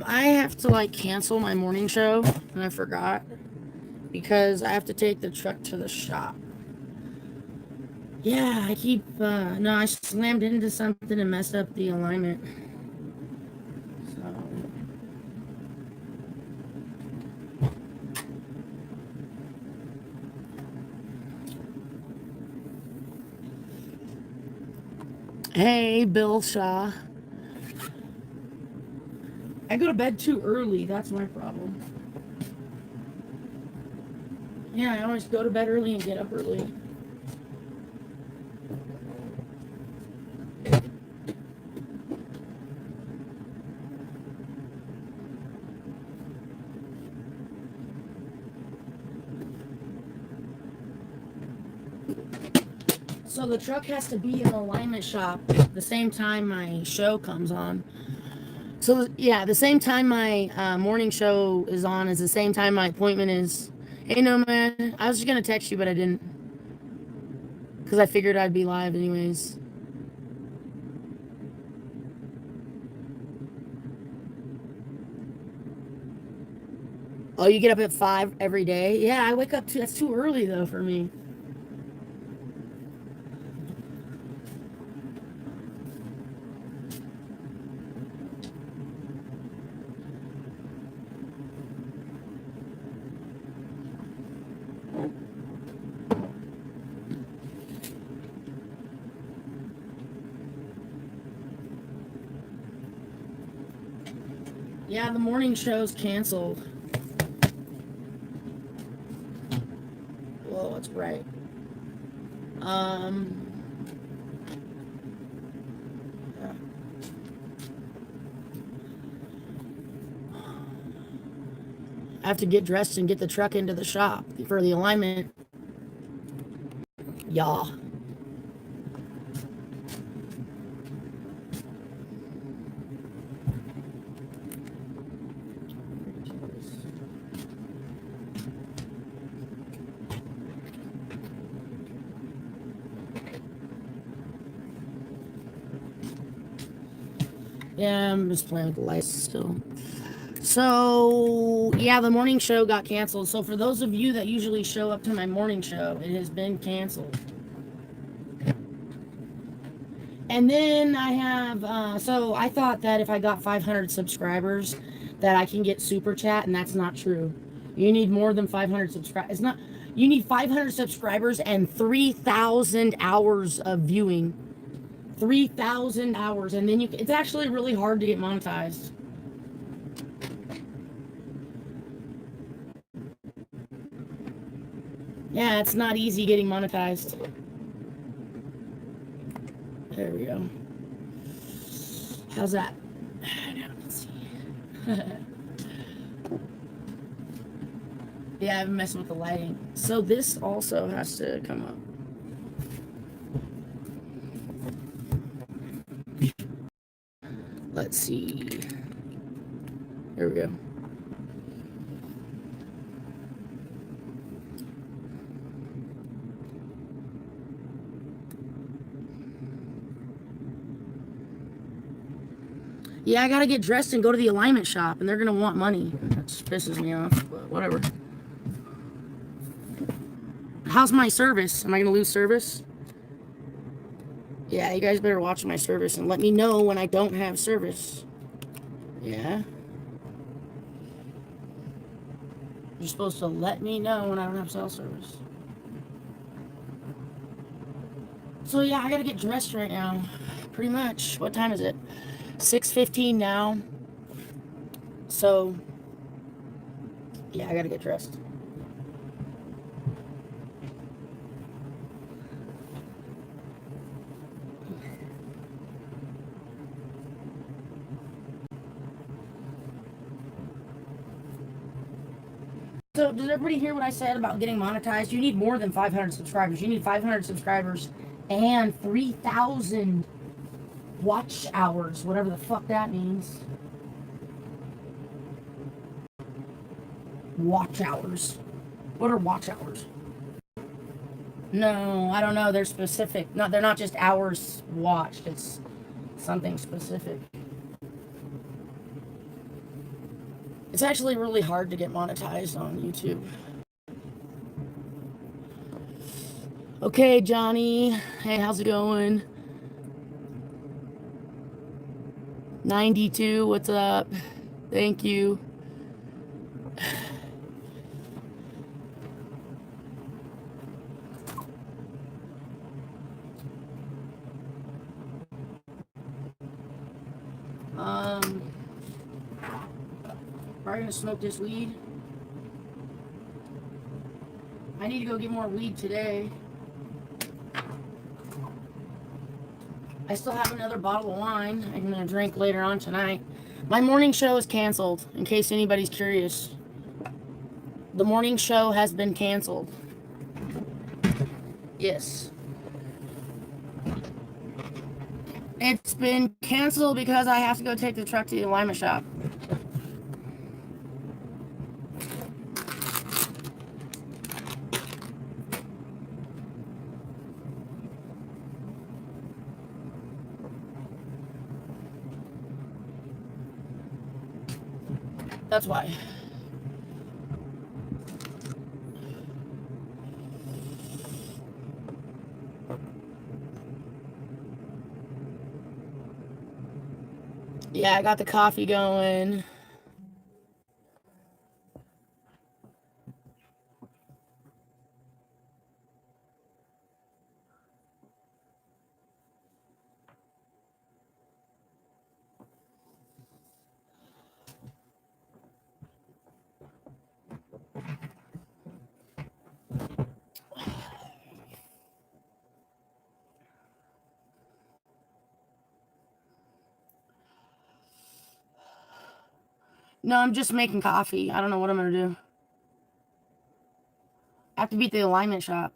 I have to like cancel my morning show, and I forgot because I have to take the truck to the shop. Yeah, I keep, no, I slammed into something and messed up the alignment. So. Hey, Bill Shaw. I go to bed too early. That's my problem. Yeah, I always go to bed early and get up early. So the truck has to be in the alignment shop the same time my show comes on. So yeah, the same time my morning show is on is the same time my appointment is. Hey, no man, I was just gonna text you, but I didn't because I figured I'd be live anyways. Oh, you get up at 5 every day? Yeah, I wake up that's too early though for me. Yeah, the morning show's canceled. Whoa, that's right. Yeah. I have to get dressed and get the truck into the shop for the alignment. Yeah. Yeah, I'm just playing with the lights still. So, yeah, the morning show got canceled. So, for those of you that usually show up to my morning show, it has been canceled. And then I have, so I thought that if I got 500 subscribers, that I can get super chat, and that's not true. You need more than 500 subscribers. It's not, you need 500 subscribers and 3,000 hours of viewing. 3,000 hours, and then it's actually really hard to get monetized. Yeah, it's not easy getting monetized. There we go. How's that? Let's see. Yeah, I've been messing with the lighting. So this also has to come up. Let's see. There we go. Yeah, I gotta get dressed and go to the alignment shop, and they're gonna want money. That just pisses me off, but whatever. How's my service? Am I gonna lose service? Yeah, you guys better watch my service and let me know when I don't have service. Yeah. You're supposed to let me know when I don't have cell service. So yeah, I gotta get dressed right now. Pretty much. What time is it? 6:15 now. So yeah, I gotta get dressed. So did everybody hear what I said about getting monetized? You need more than 500 subscribers. You need 500 subscribers and 3,000 watch hours, whatever the fuck that means. Watch hours. What are watch hours? No, I don't know. They're specific. No, they're not just hours watched. It's something specific. It's actually really hard to get monetized on YouTube. Okay, Johnny. Hey, how's it going? 92, what's up? Thank you. Probably gonna smoke this weed. I need to go get more weed today. I still have another bottle of wine I'm gonna drink later on tonight. My morning show is canceled, in case anybody's curious. The morning show has been canceled. Yes. It's been canceled because I have to go take the truck to the alignment shop. That's why. Yeah, I got the coffee going. No, I'm just making coffee. I don't know what I'm gonna do. I have to beat the alignment shop.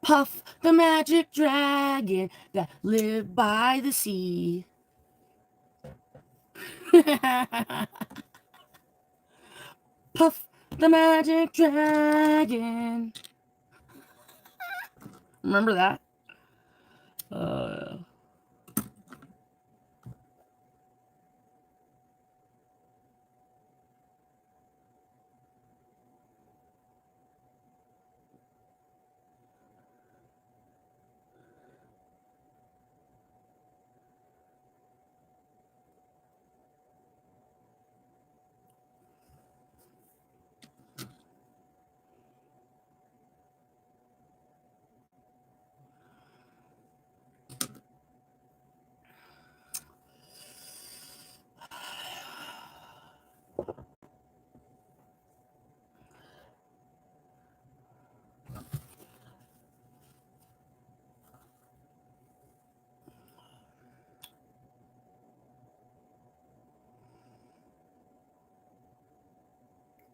Puff the magic dragon that lived by the sea. Puff the magic dragon. Remember that?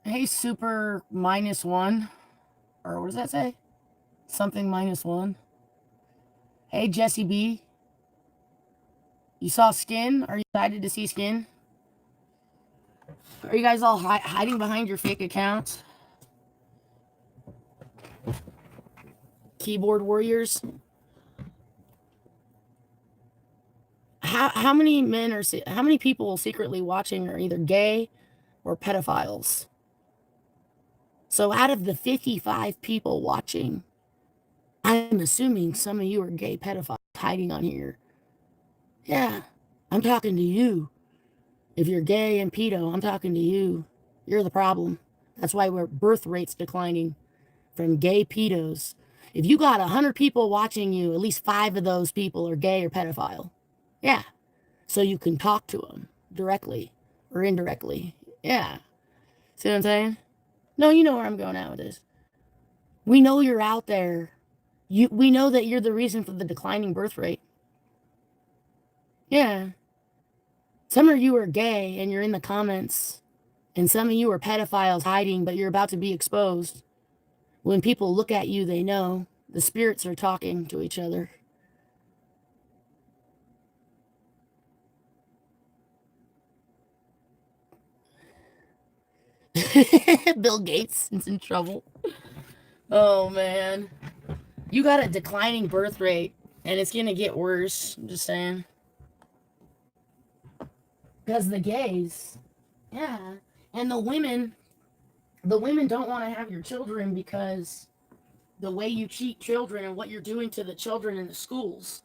Hey, super -1. Or what does that say? Something -1. Hey, Jesse B. You saw Skin? Are you excited to see Skin? Are you guys all hiding behind your fake accounts? Keyboard warriors? How many men are, how many people secretly watching are either gay or pedophiles? So out of the 55 people watching, I'm assuming some of you are gay pedophiles hiding on here. Yeah, I'm talking to you. If you're gay and pedo, I'm talking to you. You're the problem. That's why we're birth rates declining from gay pedos. If you got 100 people watching you, at least 5 of those people are gay or pedophile. Yeah. So you can talk to them directly or indirectly. Yeah. See what I'm saying? No, you know where I'm going at with this. We know you're out there. We know that you're the reason for the declining birth rate. Yeah. Some of you are gay and you're in the comments, and some of you are pedophiles hiding, but you're about to be exposed. When people look at you, they know the spirits are talking to each other. Bill Gates is in trouble. Oh, man. You got a declining birth rate, and it's going to get worse. I'm just saying. Because the gays, yeah. And the women don't want to have your children because the way you treat children and what you're doing to the children in the schools.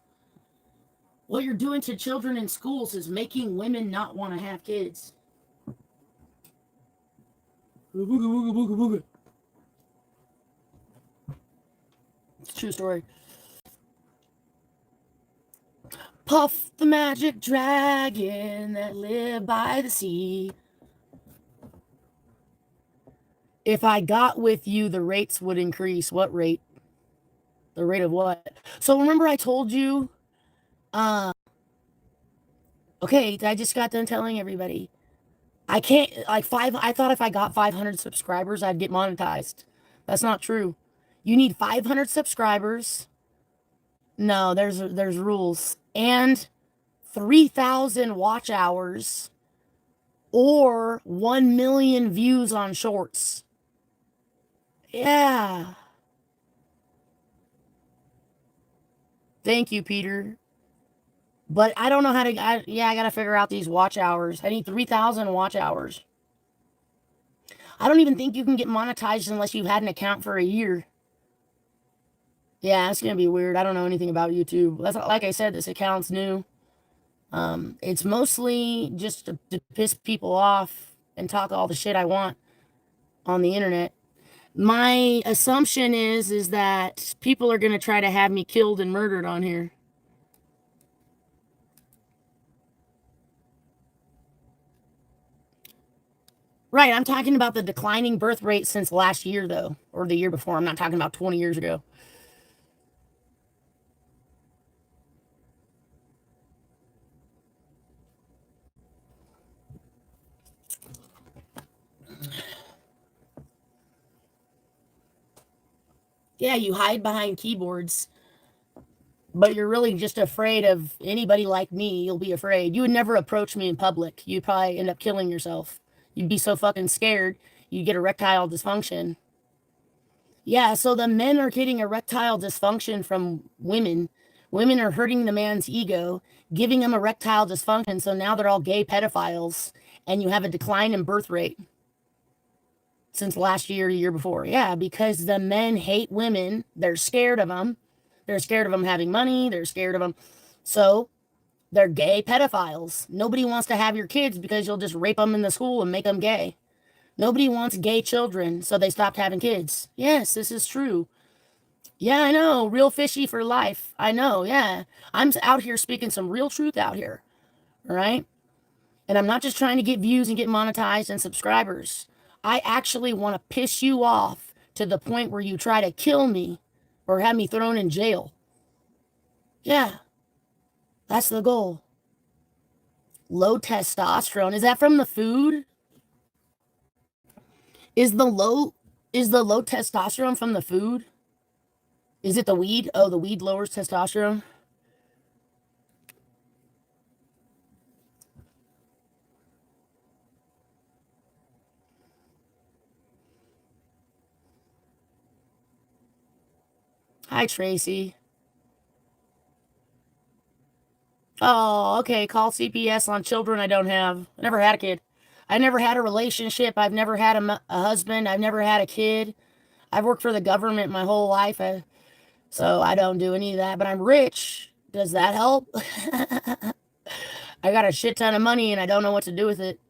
What you're doing to children in schools is making women not want to have kids. It's a true story. Puff the magic dragon that lived by the sea. If I got with you, the rates would increase. What rate? The rate of what? So remember I told you, okay, I just got done telling everybody. I can't, I thought if I got 500 subscribers, I'd get monetized. That's not true. You need 500 subscribers. No, there's rules. And 3,000 watch hours or 1 million views on shorts. Yeah. Thank you, Peter. But I don't know how to, I got to figure out these watch hours. I need 3,000 watch hours. I don't even think you can get monetized unless you've had an account for a year. Yeah, it's going to be weird. I don't know anything about YouTube. That's like I said, this account's new. It's mostly just to piss people off and talk all the shit I want on the internet. My assumption is that people are going to try to have me killed and murdered on here. Right, I'm talking about the declining birth rate since last year, though, or the year before. I'm not talking about 20 years ago. Yeah, you hide behind keyboards, but you're really just afraid of anybody like me. You'll be afraid. You would never approach me in public. You'd probably end up killing yourself. You'd be so fucking scared. You'd get erectile dysfunction. Yeah, so the men are getting erectile dysfunction from women. Women are hurting the man's ego, giving him erectile dysfunction. So now they're all gay pedophiles, and you have a decline in birth rate since last year, the year before. Yeah, because the men hate women. They're scared of them. They're scared of them having money. They're scared of them. So they're gay pedophiles. Nobody wants to have your kids because you'll just rape them in the school and make them gay. Nobody wants gay children, so they stopped having kids. Yes, this is true. Yeah, I know. Real fishy for life. I know. Yeah. I'm out here speaking some real truth out here. All right. And I'm not just trying to get views and get monetized and subscribers. I actually want to piss you off to the point where you try to kill me or have me thrown in jail. Yeah. That's the goal. Low testosterone. Is that from the food? Is the low is the low testosterone from the food? Is it the weed? Oh, the weed lowers testosterone. Hi, Tracy. Oh, okay. Call CPS on children I don't have. I never had a kid. I never had a relationship. I've never had a husband. I've never had a kid. I've worked for the government my whole life, so I don't do any of that. But I'm rich. Does that help? I got a shit ton of money and I don't know what to do with it.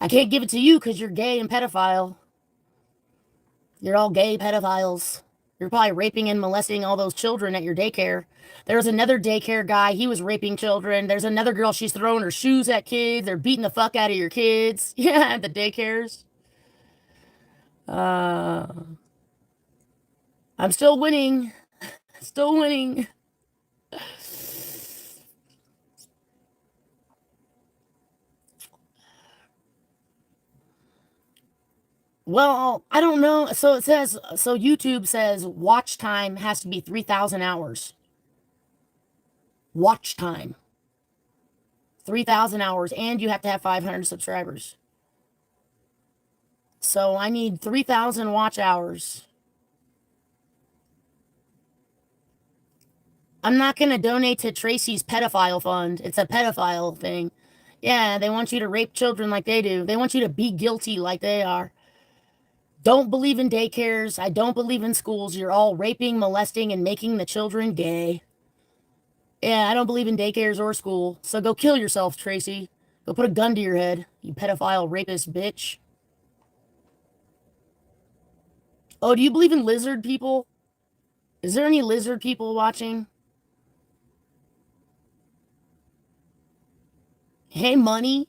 I can't give it to you because you're gay and pedophile. You're all gay pedophiles. You're probably raping and molesting all those children at your daycare. There's another daycare guy. He was raping children. There's another girl. She's throwing her shoes at kids. They're beating the fuck out of your kids. Yeah, at the daycares. Uh, I'm still winning. Still winning. Well, I don't know. So it says, so YouTube says watch time has to be 3,000 hours. Watch time. 3,000 hours, and you have to have 500 subscribers. So I need 3,000 watch hours. I'm not going to donate to Tracy's pedophile fund. It's a pedophile thing. Yeah, they want you to rape children like they do. They want you to be guilty like they are. Don't believe in daycares. I don't believe in schools. You're all raping, molesting, and making the children gay. Yeah, I don't believe in daycares or school. So go kill yourself, Tracy. Go put a gun to your head, you pedophile rapist bitch. Oh, do you believe in lizard people? Is there any lizard people watching? Hey, money.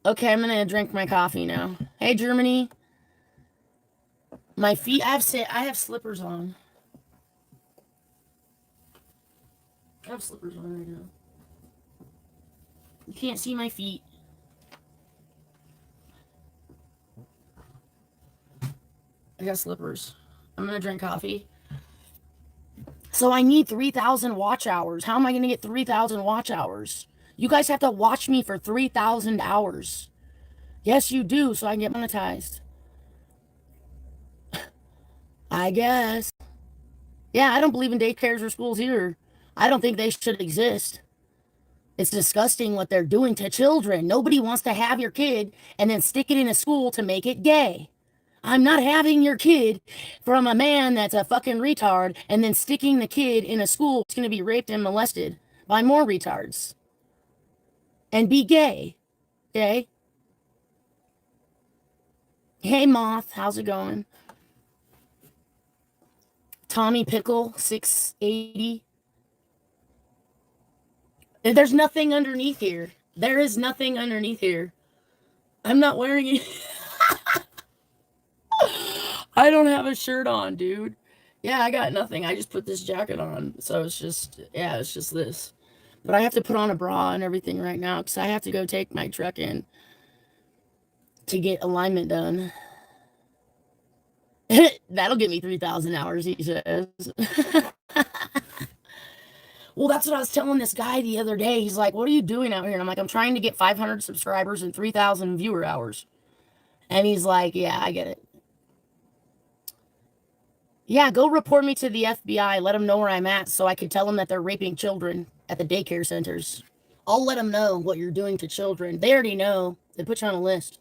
Okay, I'm gonna drink my coffee now. Hey, Germany. My feet. I have slippers on. I have slippers on right now. You can't see my feet. I got slippers. I'm gonna drink coffee. So I need 3,000 watch hours. How am I gonna get 3,000 watch hours? You guys have to watch me for 3,000 hours. Yes, you do, so I can get monetized. I guess. Yeah, I don't believe in daycares or schools either. I don't think they should exist. It's disgusting what they're doing to children. Nobody wants to have your kid and then stick it in a school to make it gay. I'm not having your kid from a man that's a fucking retard and then sticking the kid in a school that's going to be raped and molested by more retards and be gay. Okay? Hey, Moth, how's it going? Tommy Pickle, 680. There's nothing underneath here. There is nothing underneath here. I'm not wearing it. I don't have a shirt on, dude. Yeah, I got nothing. I just put this jacket on. So it's just, yeah, it's just this. But I have to put on a bra and everything right now because I have to go take my truck in to get alignment done. That'll get me 3,000 hours, he says. Well, that's what I was telling this guy the other day. He's like, what are you doing out here? And I'm like, I'm trying to get 500 subscribers and 3,000 viewer hours. And he's like, yeah, I get it. Yeah, go report me to the FBI. Let them know where I'm at so I can tell them that they're raping children at the daycare centers. I'll let them know what you're doing to children. They already know. They put you on a list.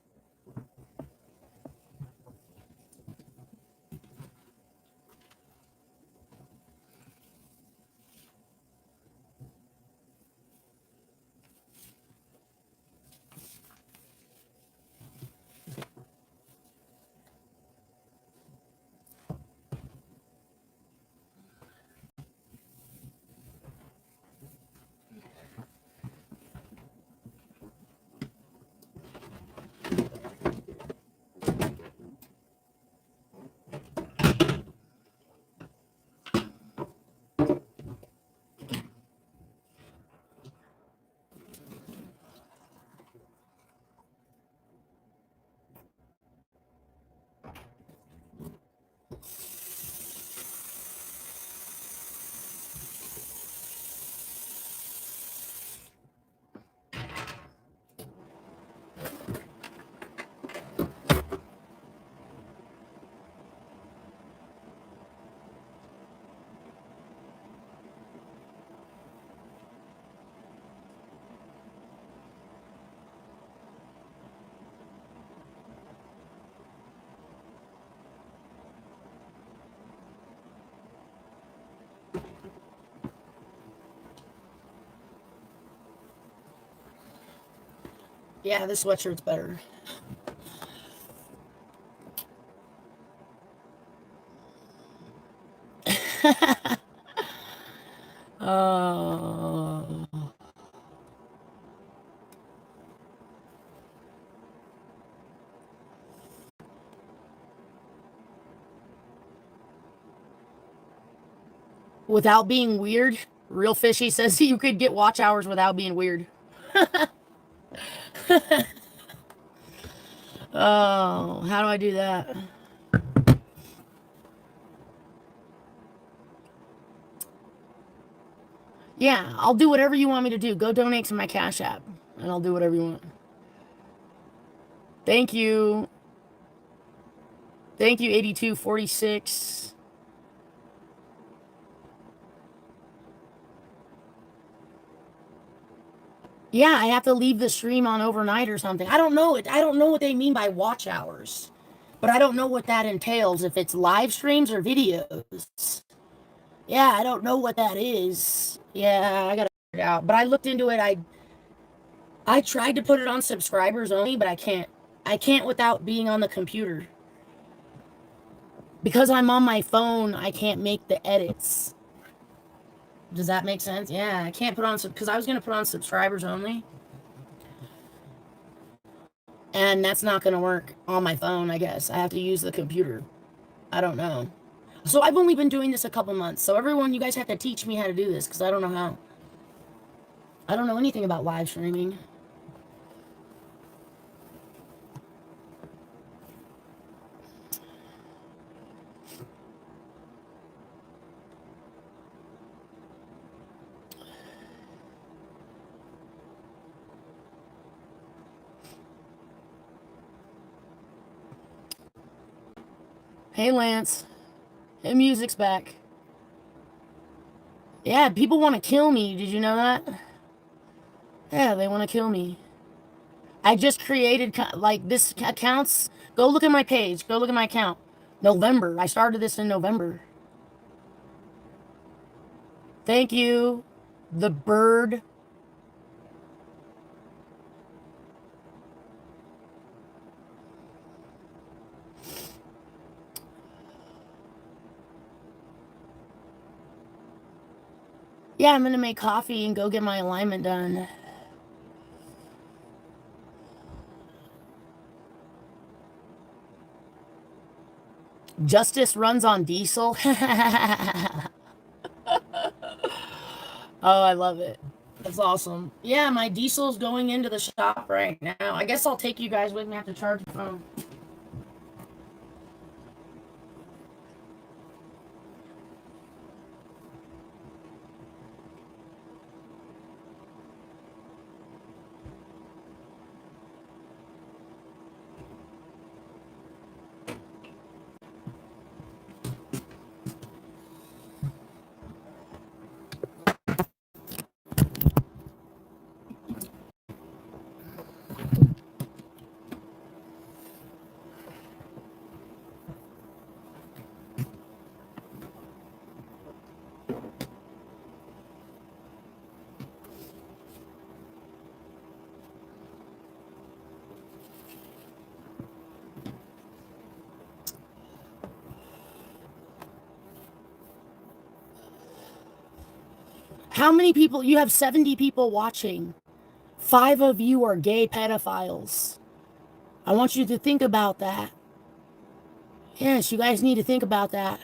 Yeah, this sweatshirt's better. uh, without being weird, Real Fishy says you could get watch hours without being weird. Oh, how do I do that? Yeah, I'll do whatever you want me to do. Go donate to my Cash App, and I'll do whatever you want. Thank you. Thank you, 8246. Yeah, I have to leave the stream on overnight or something. I don't know it. I don't know what they mean by watch hours. But I don't know what that entails, if it's live streams or videos. Yeah, I don't know what that is. Yeah, I gotta figure it out. But I looked into it. I tried to put it on subscribers only, but I can't. I can't without being on the computer. Because I'm on my phone, I can't make the edits. Does that make sense? Yeah, I can't put on, because I was going to put on subscribers only. And that's not going to work on my phone, I guess. I have to use the computer. I don't know. So I've only been doing this a couple months. So everyone, you guys have to teach me how to do this, because I don't know how. I don't know anything about live streaming. Hey, Lance. Hey, music's back. Yeah, people want to kill me. Did you know that? Yeah, they want to kill me. I just created, like, this accounts. Go look at my page. Go look at my account. November. I started this in November. Thank you. The bird. Yeah, I'm gonna make coffee and go get my alignment done. Justice runs on diesel. Oh, I love it. That's awesome. Yeah, my diesel's going into the shop right now. I guess I'll take you guys with me. I have to charge the phone. How many people? You have 70 people watching. 5 of you are gay pedophiles. I want you to think about that. Yes, you guys need to think about that.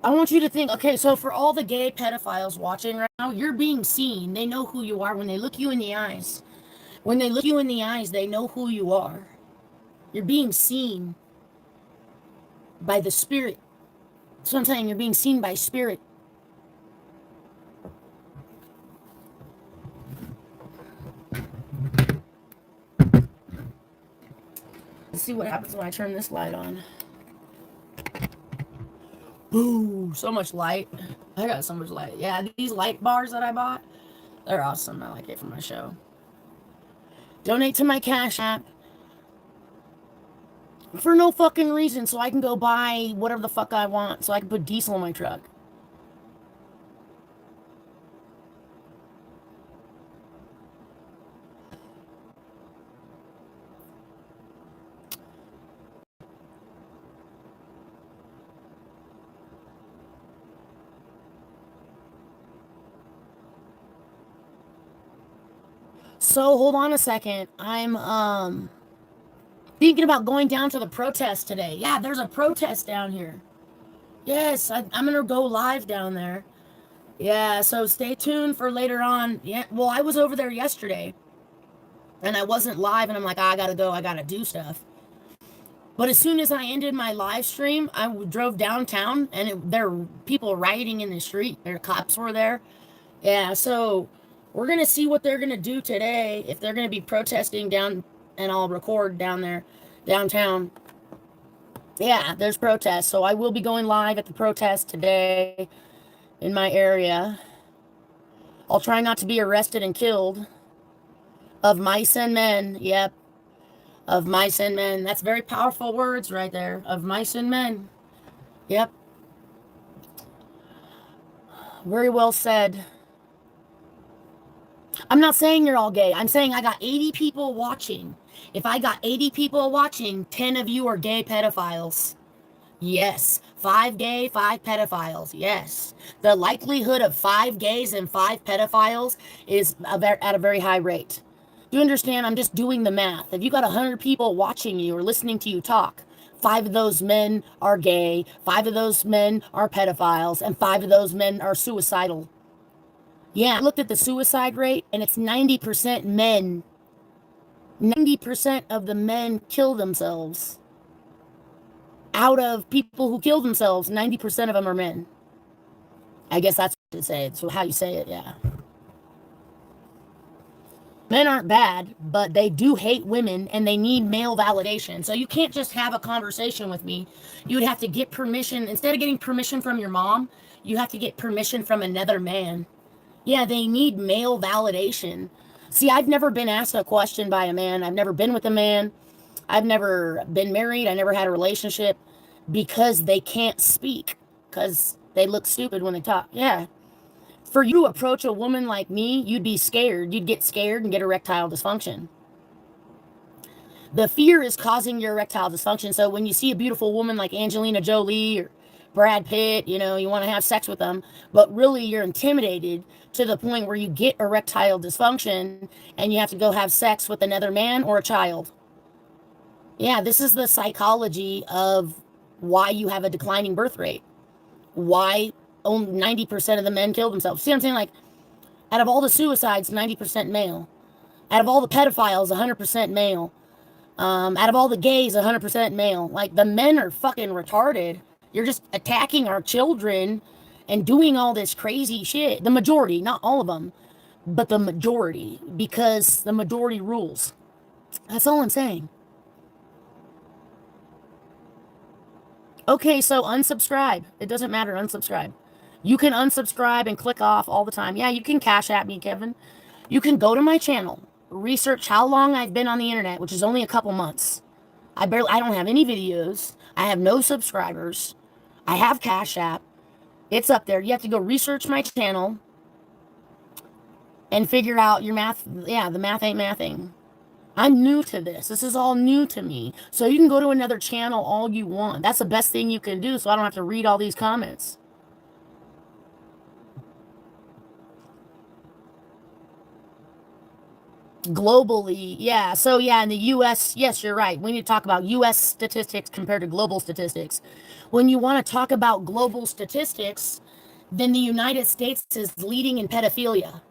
I want you to think, okay, so for all the gay pedophiles watching right now, you're being seen. They know who you are when they look you in the eyes. When they look you in the eyes, they know who you are. You're being seen by the spirit. That's what I'm saying. You're being seen by spirit. Let's see what happens when I turn this light on. Ooh, so much light. I got so much light. Yeah, these light bars that I bought, they're awesome. I like it for my show. Donate to my Cash App for no fucking reason, so I can go buy whatever the fuck I want, so I can put diesel in my truck. So hold on a second. I'm thinking about going down to the protest today. Yeah, there's a protest down here. Yes, I'm gonna go live down there. Yeah, so stay tuned for later on. Yeah, well, I was over there yesterday, and I wasn't live, and I'm like, I gotta go, I gotta do stuff. But as soon as I ended my live stream, I drove downtown, and there were people rioting in the street. Their cops were there. Yeah, so we're gonna see what they're gonna do today. If they're gonna be protesting down, and I'll record down there, downtown. Yeah, there's protests, so I will be going live at the protest today in my area. I'll try not to be arrested and killed. Of mice and men, yep. Of mice and men. That's very powerful words right there. Of mice and men. Yep. Very well said. I'm not saying you're all gay. I'm saying I got 80 people watching. If I got 80 people watching, 10 of you are gay pedophiles. Yes. 5 gay, 5 pedophiles. Yes. The likelihood of 5 gays and 5 pedophiles is at a very high rate. Do you understand? I'm just doing the math. If you got 100 people watching you or listening to you talk, 5 of those men are gay, 5 of those men are pedophiles, and 5 of those men are suicidal. Yeah, I looked at the suicide rate, and it's 90% men. 90% of the men kill themselves. Out of people who kill themselves, 90% of them are men. I guess that's what to say. It's how you say it, yeah. Men aren't bad, but they do hate women and they need male validation. So you can't just have a conversation with me. You would have to get permission. Instead of getting permission from your mom, you have to get permission from another man. Yeah, they need male validation. See, I've never been asked a question by a man. I've never been with a man. I've never been married. I never had a relationship because they can't speak because they look stupid when they talk. Yeah. For you to approach a woman like me, you'd be scared. You'd get scared and get erectile dysfunction. The fear is causing your erectile dysfunction. So when you see a beautiful woman like Angelina Jolie or Brad Pitt, you know, you want to have sex with them, but really you're intimidated to the point where you get erectile dysfunction and you have to go have sex with another man or a child. Yeah, this is the psychology of why you have a declining birth rate. Why only 90% of the men kill themselves. See what I'm saying? Like, out of all the suicides, 90% male. Out of all the pedophiles, 100% male. Out of all the gays, 100% male. Like, the men are fucking retarded. You're just attacking our children and doing all this crazy shit. The majority, not all of them, but the majority, because the majority rules. That's all I'm saying. Okay, so unsubscribe. It doesn't matter, unsubscribe. You can unsubscribe and click off all the time. Yeah, you can cash at me, Kevin. You can go to my channel, research how long I've been on the internet, which is only a couple months. I don't have any videos. I have no subscribers. I have Cash App. It's up there. You have to go research my channel and figure out your math. Yeah, the math ain't mathing. I'm new to this. This is all new to me. So you can go to another channel all you want. That's the best thing you can do so I don't have to read all these comments. Globally, yeah. So yeah, in the US, yes, you're right. We need to talk about US statistics compared to global statistics. When you want to talk about global statistics, then the United States is leading in pedophilia.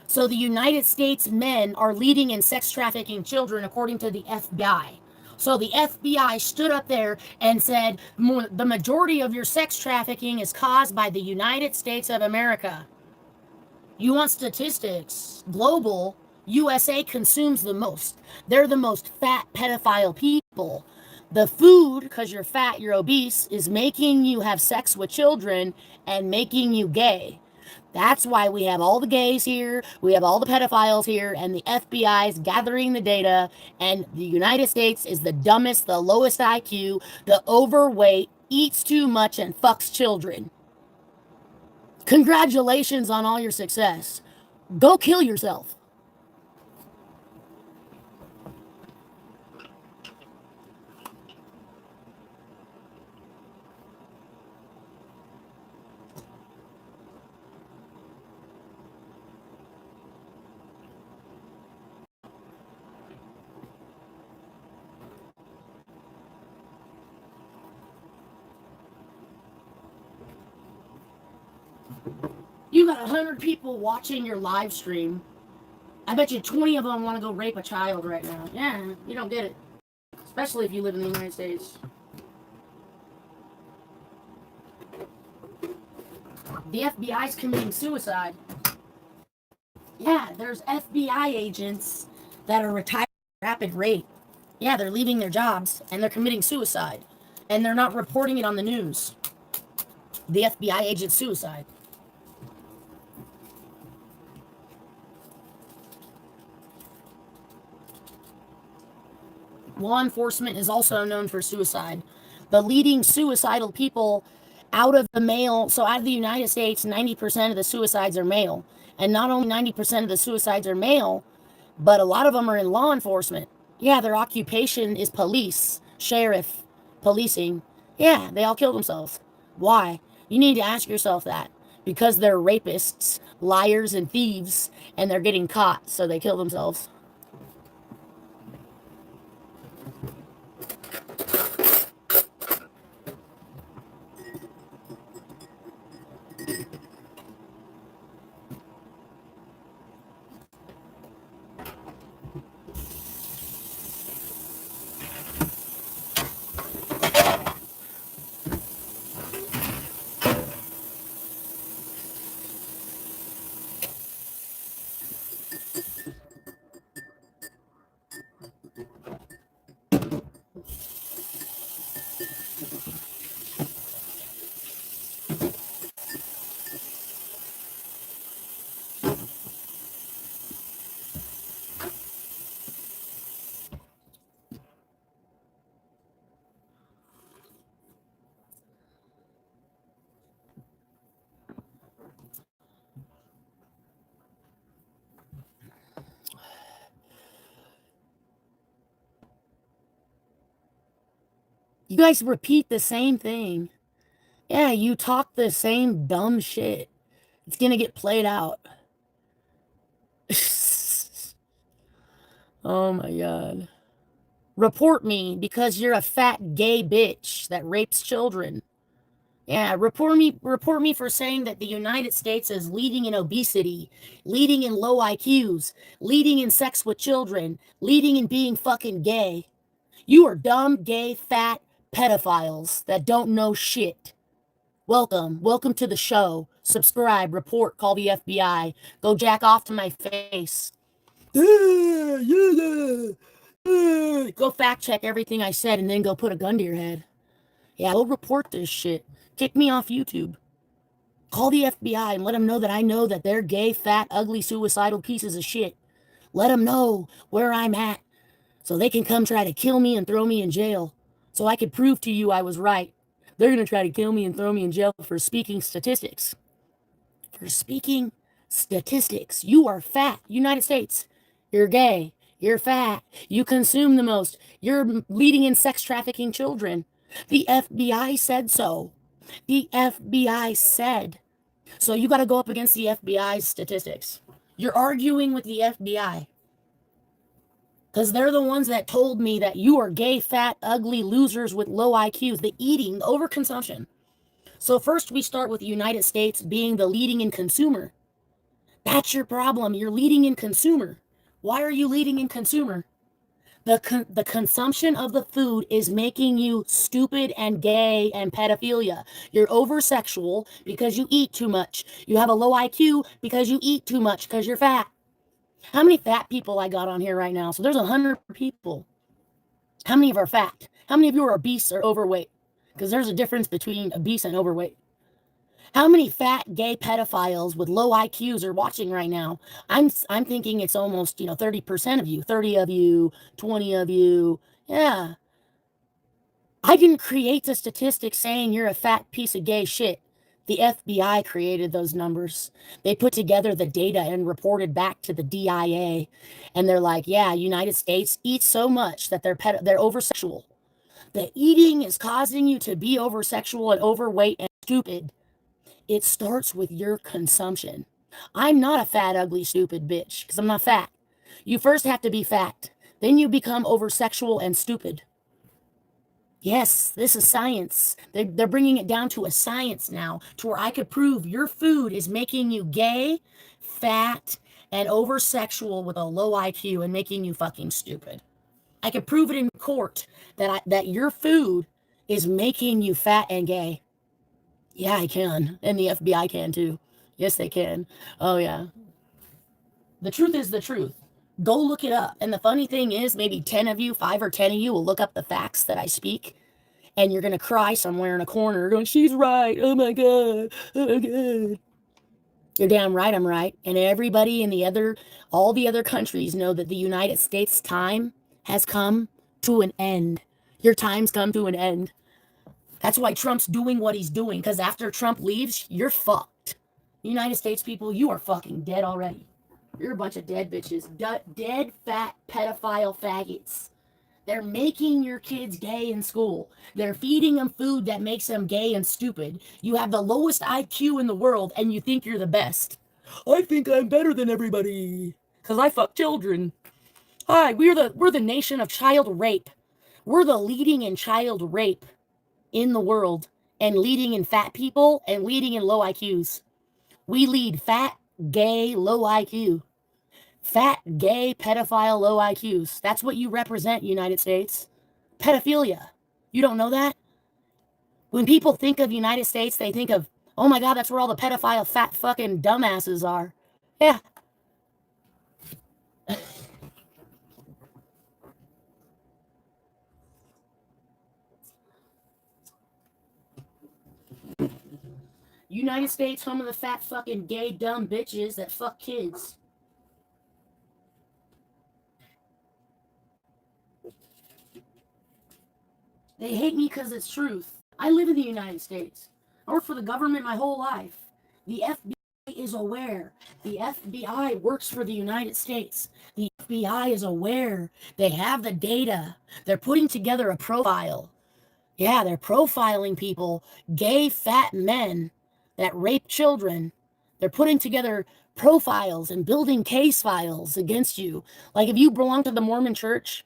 So the United States men are leading in sex trafficking children according to the FBI. So the FBI stood up there and said, the majority of your sex trafficking is caused by the United States of America. You want statistics? Global, USA consumes the most. They're the most fat pedophile people. The food, because you're fat, you're obese, is making you have sex with children and making you gay. That's why we have all the gays here, we have all the pedophiles here, and the FBI is gathering the data, and the United States is the dumbest, the lowest IQ, the overweight, eats too much, and fucks children. Congratulations on all your success. Go kill yourself. You got 100 people watching your live stream. I bet you 20 of them want to go rape a child right now. Yeah, you don't get it. Especially if you live in the United States. The FBI's committing suicide. Yeah, there's FBI agents that are retired at rapid rate. Yeah, they're leaving their jobs and they're committing suicide. And they're not reporting it on the news. The FBI agent suicide. Law enforcement is also known for suicide. The leading suicidal people out of the male, so out of the United States, 90% of the suicides are male. And not only 90% of the suicides are male, but a lot of them are in law enforcement. Yeah, their occupation is police, sheriff, policing. Yeah, they all kill themselves. Why? You need to ask yourself that. Because they're rapists, liars, and thieves, and they're getting caught, so they kill themselves. You guys repeat the same thing. Yeah, you talk the same dumb shit. It's gonna get played out. Oh my god. Report me because you're a fat gay bitch that rapes children. Yeah, report me for saying that the United States is leading in obesity, leading in low IQs, leading in sex with children, leading in being fucking gay. You are dumb, gay, fat pedophiles that don't know shit. Welcome. Welcome to the show. Subscribe, report, call the FBI. Go jack off to my face. Go fact check everything I said and then go put a gun to your head. Yeah, go report this shit. Kick me off YouTube. Call the FBI and let them know that I know that they're gay, fat, ugly, suicidal pieces of shit. Let them know where I'm at so they can come try to kill me and throw me in jail so I can prove to you I was right. They're going to try to kill me and throw me in jail for speaking statistics. For speaking statistics. You are fat. United States. You're gay. You're fat. You consume the most. You're leading in sex trafficking children. The FBI said so. The FBI said. So you got to go up against the FBI's statistics. You're arguing with the FBI. Because they're the ones that told me that you are gay, fat, ugly losers with low IQs. The eating, the overconsumption. So first we start with the United States being the leading in consumer. That's your problem. You're leading in consumer. Why are you leading in consumer? The consumption of the food is making you stupid and gay and pedophilia. You're over-sexual because you eat too much. You have a low IQ because you eat too much because you're fat. How many fat people I got on here right now? So there's 100 people. How many of are fat? How many of you are obese or overweight? Because there's a difference between obese and overweight. How many fat gay pedophiles with low IQs are watching right now? I'm thinking it's almost, 30% of you, 30 of you, 20 of you. Yeah. I didn't create the statistics saying you're a fat piece of gay shit. The FBI created those numbers. They put together the data and reported back to the DIA. And they're like, yeah, United States eats so much that they're oversexual. The eating is causing you to be oversexual and overweight and stupid. It starts with your consumption. I'm not a fat, ugly, stupid bitch because I'm not fat. You first have to be fat. Then you become oversexual and stupid. Yes, this is science. They're bringing it down to a science now, to where I could prove your food is making you gay, fat, and oversexual with a low IQ and making you fucking stupid. I could prove it in court that your food is making you fat and gay. Yeah, I can. And the FBI can too. Yes, they can. Oh, yeah. The truth is the truth. Go look it up. And the funny thing is, maybe 10 of you, 5 or 10 of you will look up the facts that I speak, and you're going to cry somewhere in a corner going, she's right. Oh my God. Oh my God. You're damn right I'm right. And everybody in all the other countries know that the United States time has come to an end. Your time's come to an end. That's why Trump's doing what he's doing, because after Trump leaves, you're fucked. United States people, you are fucking dead already. You're a bunch of dead bitches. Dead, fat, pedophile faggots. They're making your kids gay in school. They're feeding them food that makes them gay and stupid. You have the lowest IQ in the world, and you think you're the best. I think I'm better than everybody, because I fuck children. Hi, we're the nation of child rape. We're the leading in child rape in the world, and leading in fat people and leading in low IQs. We lead fat, gay, low IQ. Fat, gay, pedophile, low IQs. That's what you represent, United States. Pedophilia. You don't know that? When people think of United States, they think of, oh my God, that's where all the pedophile, fat fucking dumbasses are. Yeah. United States, home of the fat fucking gay dumb bitches that fuck kids. They hate me because it's truth. I live in the United States. I worked for the government my whole life. The FBI is aware. The FBI works for the United States. The FBI is aware. They have the data. They're putting together a profile. Yeah, they're profiling people, gay, fat men that rape children. They're putting together profiles and building case files against you. Like if you belong to the Mormon church,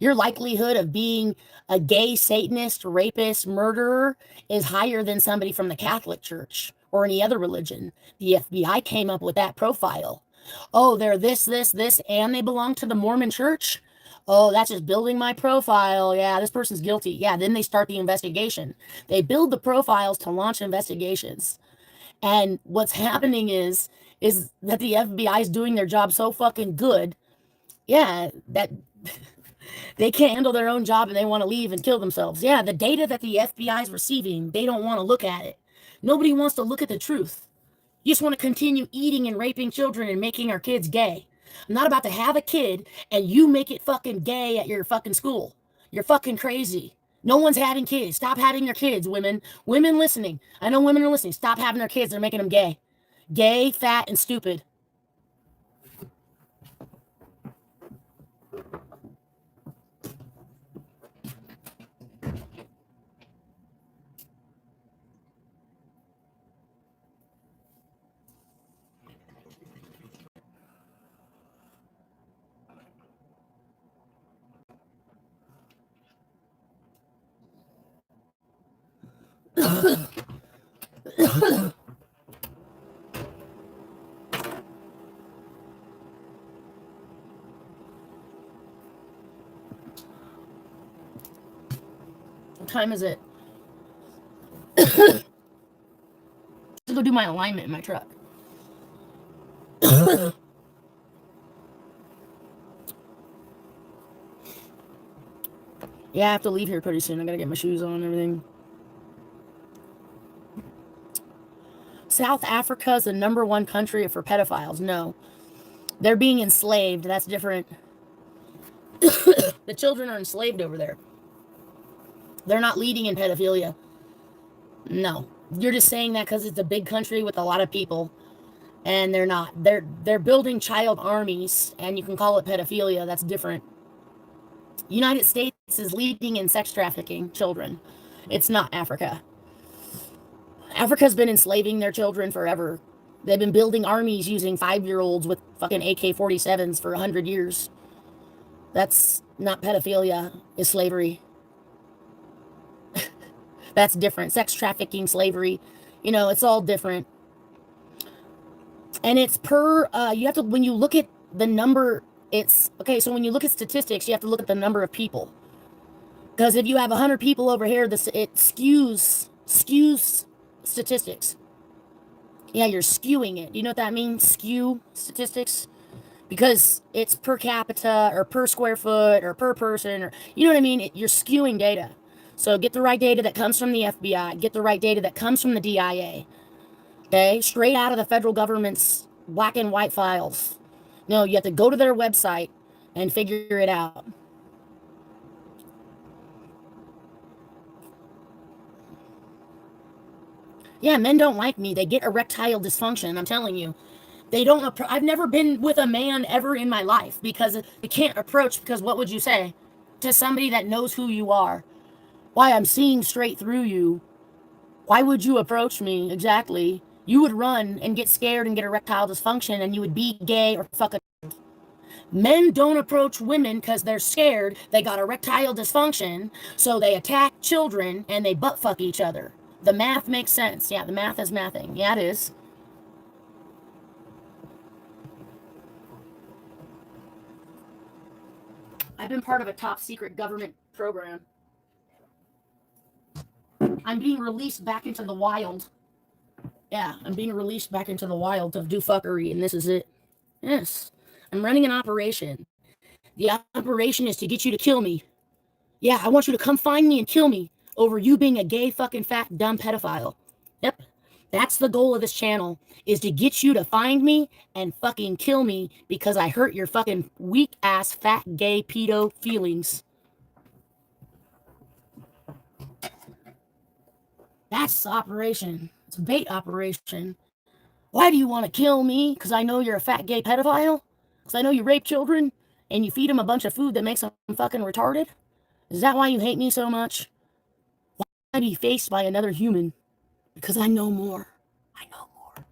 your likelihood of being a gay Satanist, rapist, murderer is higher than somebody from the Catholic Church or any other religion. The FBI came up with that profile. Oh, they're this, and they belong to the Mormon Church. Oh, that's just building my profile. Yeah, this person's guilty. Yeah, then they start the investigation. They build the profiles to launch investigations. And what's happening is that the FBI is doing their job so fucking good. Yeah, that they can't handle their own job and they want to leave and kill themselves. Yeah, the data that the FBI is receiving, they don't want to look at it. Nobody wants to look at the truth. You just want to continue eating and raping children and making our kids gay. I'm not about to have a kid and you make it fucking gay at your fucking school. You're fucking crazy. No one's having kids. Stop having your kids, women. Women listening. I know women are listening. Stop having their kids. They're making them gay. Gay, fat, and stupid. What time is it? Let's go do my alignment in my truck. Yeah, I have to leave here pretty soon. I gotta get my shoes on and everything. South Africa is the #1 country for pedophiles. No. They're being enslaved. That's different. The children are enslaved over there. They're not leading in pedophilia. No. You're just saying that because it's a big country with a lot of people. And they're not. They're building child armies, and you can call it pedophilia. That's different. United States is leading in sex trafficking children. It's not Africa. Africa's been enslaving their children forever. They've been building armies using 5-year-olds with fucking AK-47s for 100 years. That's not pedophilia. It's slavery. That's different. Sex trafficking, slavery. It's all different. And it's per, you have to, when you look at the number, it's, okay, so when you look at statistics, you have to look at the number of people. Because if you have 100 people over here, it skews statistics. Yeah, you're skewing it. You know what that means? Skew statistics? Because it's per capita, or per square foot, or per person, or, you know what I mean? You're skewing data. So get the right data that comes from the FBI. Get the right data that comes from the DIA. Okay, straight out of the federal government's black and white files. No, you have to go to their website and figure it out. Yeah, men don't like me. They get erectile dysfunction, I'm telling you. They don't, I've never been with a man ever in my life because they can't approach, because what would you say to somebody that knows who you are? Why, I'm seeing straight through you. Why would you approach me? Exactly. You would run and get scared and get erectile dysfunction, and you would be gay or fuck a... Men don't approach women because they're scared. They got erectile dysfunction, so they attack children and they butt fuck each other. The math makes sense. Yeah, the math is mathing. Yeah, it is. I've been part of a top secret government program. I'm being released back into the wild. Yeah, I'm being released back into the wild to do fuckery, and this is it. Yes. I'm running an operation. The operation is to get you to kill me. Yeah, I want you to come find me and kill me over you being a gay, fucking, fat, dumb pedophile. Yep. That's the goal of this channel, is to get you to find me and fucking kill me because I hurt your fucking weak-ass, fat, gay, pedo feelings. That's the operation. It's a bait operation. Why do you want to kill me? Because I know you're a fat, gay pedophile? Because I know you rape children and you feed them a bunch of food that makes them fucking retarded? Is that why you hate me so much? Why would I be faced by another human? Because I know more. I know more.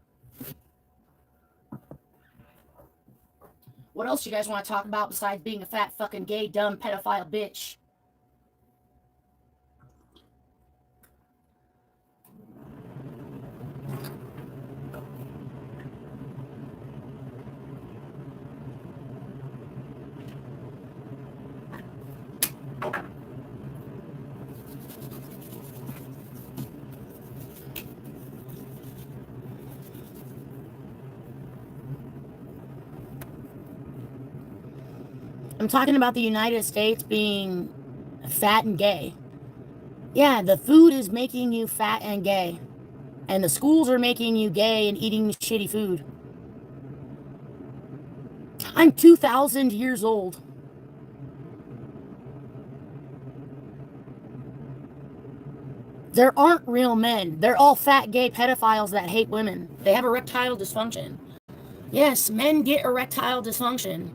What else you guys want to talk about besides being a fat, fucking, gay, dumb, pedophile bitch? I'm talking about the United States being fat and gay. Yeah, the food is making you fat and gay. And the schools are making you gay and eating shitty food. I'm 2,000 years old. There aren't real men. They're all fat, gay pedophiles that hate women. They have erectile dysfunction. Yes, men get erectile dysfunction.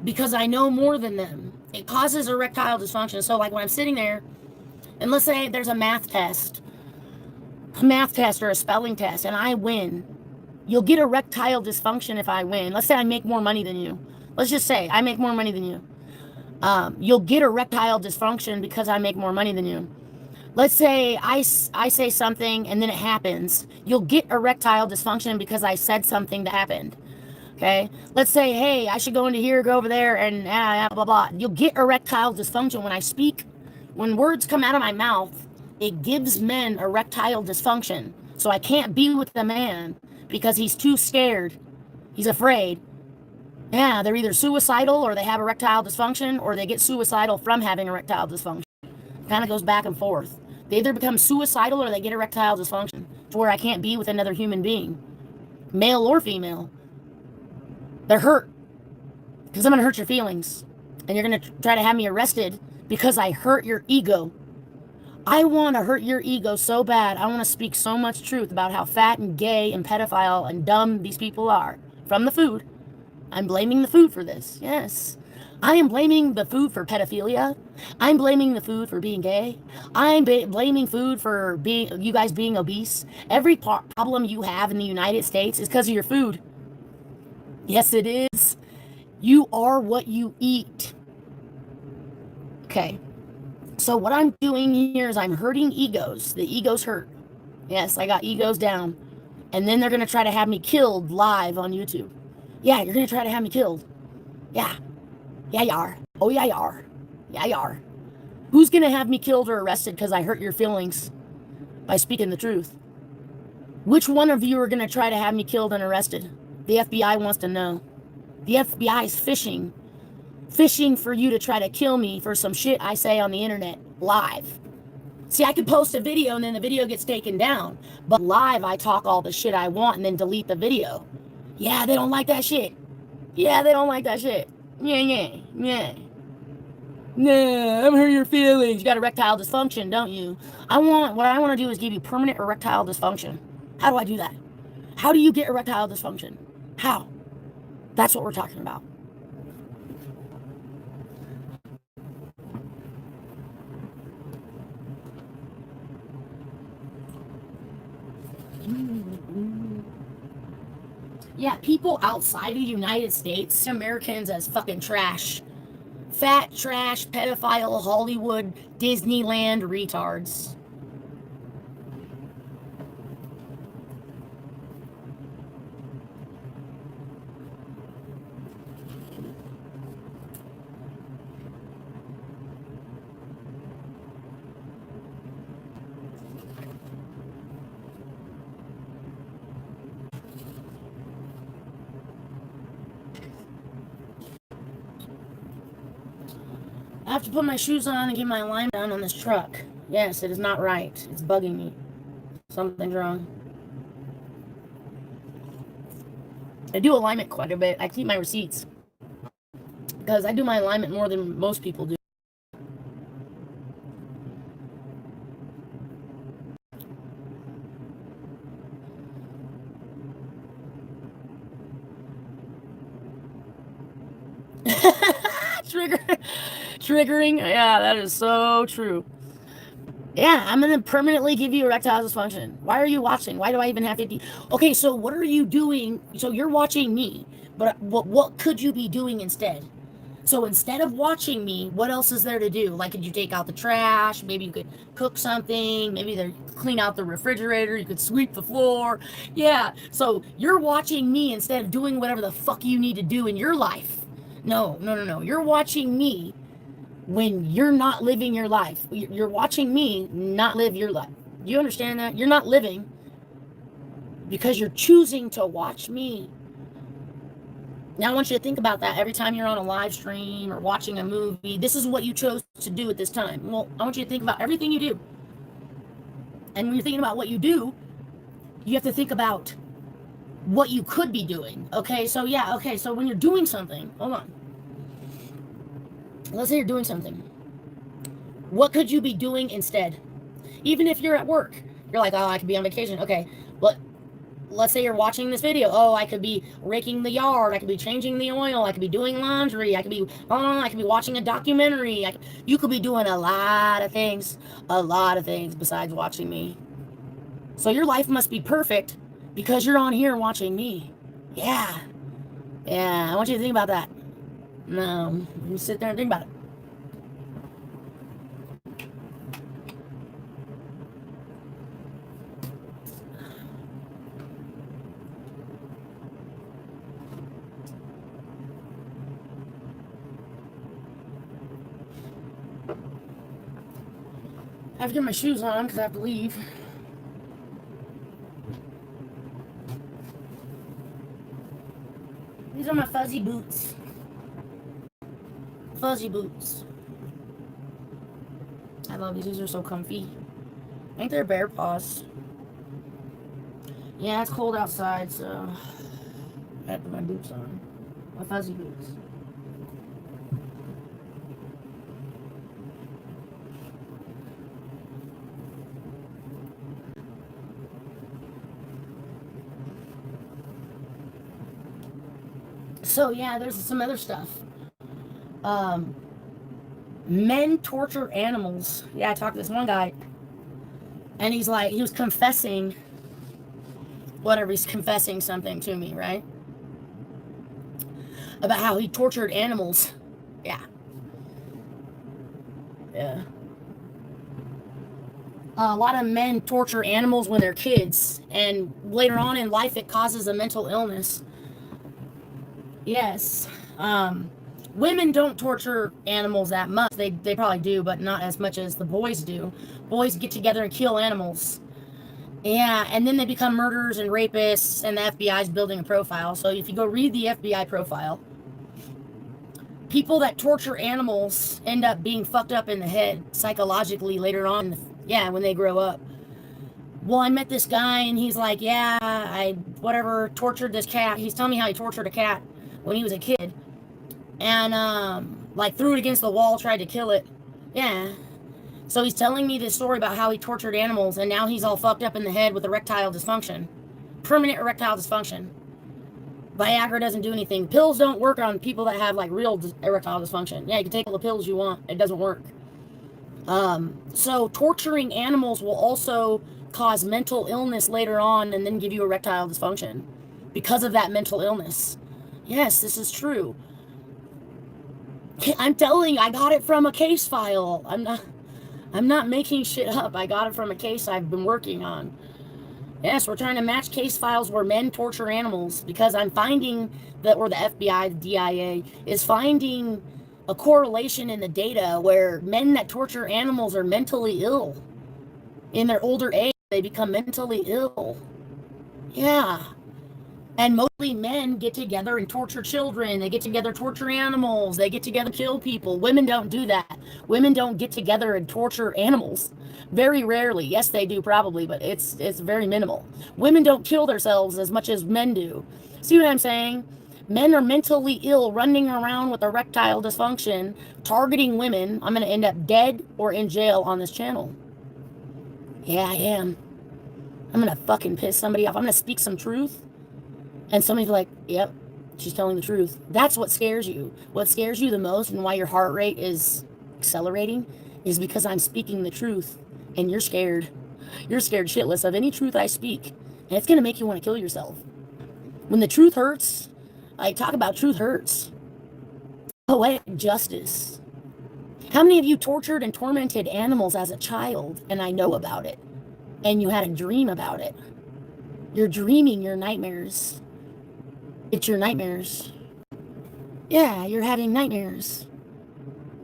Because I know more than them. It causes erectile dysfunction. So, like, when I'm sitting there, and let's say there's a math test or a spelling test, and I win. You'll get erectile dysfunction if I win. Let's say I make more money than you. Let's just say I make more money than you. You'll get erectile dysfunction because I make more money than you. Let's say I say something and then it happens. You'll get erectile dysfunction because I said something that happened. Okay? Let's say, hey, I should go into here, go over there, and blah, blah. You'll get erectile dysfunction when I speak. When words come out of my mouth, it gives men erectile dysfunction. So I can't be with the man because he's too scared. He's afraid. Yeah, they're either suicidal or they have erectile dysfunction, or they get suicidal from having erectile dysfunction. Kind of goes back and forth. They either become suicidal or they get erectile dysfunction. to where I can't be with another human being, male or female. They're hurt because I'm going to hurt your feelings. And you're going to try to have me arrested because I hurt your ego. I want to hurt your ego so bad. I want to speak so much truth about how fat and gay and pedophile and dumb these people are from the food. I'm blaming the food for this. Yes. I am blaming the food for pedophilia. I'm blaming the food for being gay. I'm blaming food for you guys being obese. Every problem you have in the United States is because of your food. Yes, it is. You are what you eat. Okay. So what I'm doing here is I'm hurting egos. The egos hurt. Yes, I got egos down. And then they're going to try to have me killed live on YouTube. Yeah, you're going to try to have me killed. Yeah. Yeah, you are. Oh, yeah, you are. Yeah, you are. Who's going to have me killed or arrested because I hurt your feelings by speaking the truth? Which one of you are going to try to have me killed and arrested? The FBI wants to know. The FBI is fishing for you to try to kill me for some shit I say on the internet live. See, I could post a video and then the video gets taken down. But live, I talk all the shit I want and then delete the video. Yeah, they don't like that shit. Yeah, they don't like that shit. Yeah. Nah, I'm hurting your feelings. You got erectile dysfunction, don't you? What I want to do is give you permanent erectile dysfunction. How do I do that? How do you get erectile dysfunction? How? That's what we're talking about. Yeah, people outside of the United States see Americans as fucking trash. Fat, trash, pedophile, Hollywood, Disneyland retards. I have to put my shoes on and get my alignment down on this truck. Yes, it is not right. It's bugging me. Something's wrong. I do alignment quite a bit. I keep my receipts. Because I do my alignment more than most people do. Triggering? Yeah, that is so true. Yeah, I'm going to permanently give you erectile dysfunction. Why are you watching? Why do I even have 50? Okay, so what are you doing? So you're watching me, but what could you be doing instead? So instead of watching me, what else is there to do? Like, could you take out the trash? Maybe you could cook something. Maybe clean out the refrigerator. You could sweep the floor. Yeah, so you're watching me instead of doing whatever the fuck you need to do in your life. No. You're watching me when you're not living your life. You're watching me not live your life. Do you understand that? You're not living because you're choosing to watch me. Now I want you to think about that every time you're on a live stream or watching a movie. This is what you chose to do at this time. Well, I want you to think about everything you do. And when you're thinking about what you do, you have to think about what you could be doing. Okay, so so when you're doing something, hold on. Let's say you're doing something. What could you be doing instead? Even if you're at work, you're like, oh, I could be on vacation. Okay, but let's say you're watching this video. Oh, I could be raking the yard. I could be changing the oil. I could be doing laundry. I could be watching a documentary. You could be doing a lot of things besides watching me. So your life must be perfect because you're on here watching me. Yeah, I want you to think about that. No, you sit there and think about it. I have to get my shoes on because I have to leave. These are my fuzzy boots. Fuzzy boots. I love these. These are so comfy. I think they're bear paws. Yeah, it's cold outside, so I have to put my boots on. My fuzzy boots. So yeah, there's some other stuff. Um, Men torture animals. Yeah, I talked to this one guy, and he's like, he was confessing, whatever, he's confessing something to me, right? About how he tortured animals. Yeah. Yeah. A lot of men torture animals when they're kids, and later on in life, it causes a mental illness. Yes. Women don't torture animals that much. They probably do, but not as much as the boys do. Boys get together and kill animals. Yeah, and then they become murderers and rapists, and the FBI is building a profile. So if you go read the FBI profile, people that torture animals end up being fucked up in the head psychologically later on. Yeah, when they grow up. Well, I met this guy, and he's like, yeah, I whatever tortured this cat. He's telling me how he tortured a cat when he was a kid, and like threw it against the wall, tried to kill it. Yeah. So he's telling me this story about how he tortured animals, and now he's all fucked up in the head with erectile dysfunction, permanent erectile dysfunction. Viagra doesn't do anything. Pills don't work on people that have like real erectile dysfunction. Yeah, you can take all the pills you want. It doesn't work. So torturing animals will also cause mental illness later on and then give you erectile dysfunction because of that mental illness. Yes, this is true. I'm telling you, I got it from a case file. I'm not making shit up. I got it from a case I've been working on. Yes, we're trying to match case files where men torture animals because I'm finding that, or the FBI, the DIA, is finding a correlation in the data where men that torture animals are mentally ill. In their older age, they become mentally ill. Yeah. And mostly men get together and torture children. They get together, torture animals. They get together, kill people. Women don't do that. Women don't get together and torture animals. Very rarely. Yes, they do probably, but it's very minimal. Women don't kill themselves as much as men do. See what I'm saying? Men are mentally ill, running around with erectile dysfunction, targeting women. I'm going to end up dead or in jail on this channel. Yeah, I am. I'm going to fucking piss somebody off. I'm going to speak some truth. And somebody's like, yep, she's telling the truth. That's what scares you. What scares you the most and why your heart rate is accelerating is because I'm speaking the truth and you're scared. You're scared shitless of any truth I speak. And it's going to make you want to kill yourself. When the truth hurts, I talk about truth hurts. Poetic justice. How many of you tortured and tormented animals as a child and I know about it? And you had a dream about it. You're dreaming your nightmares. It's your nightmares. Yeah, you're having nightmares.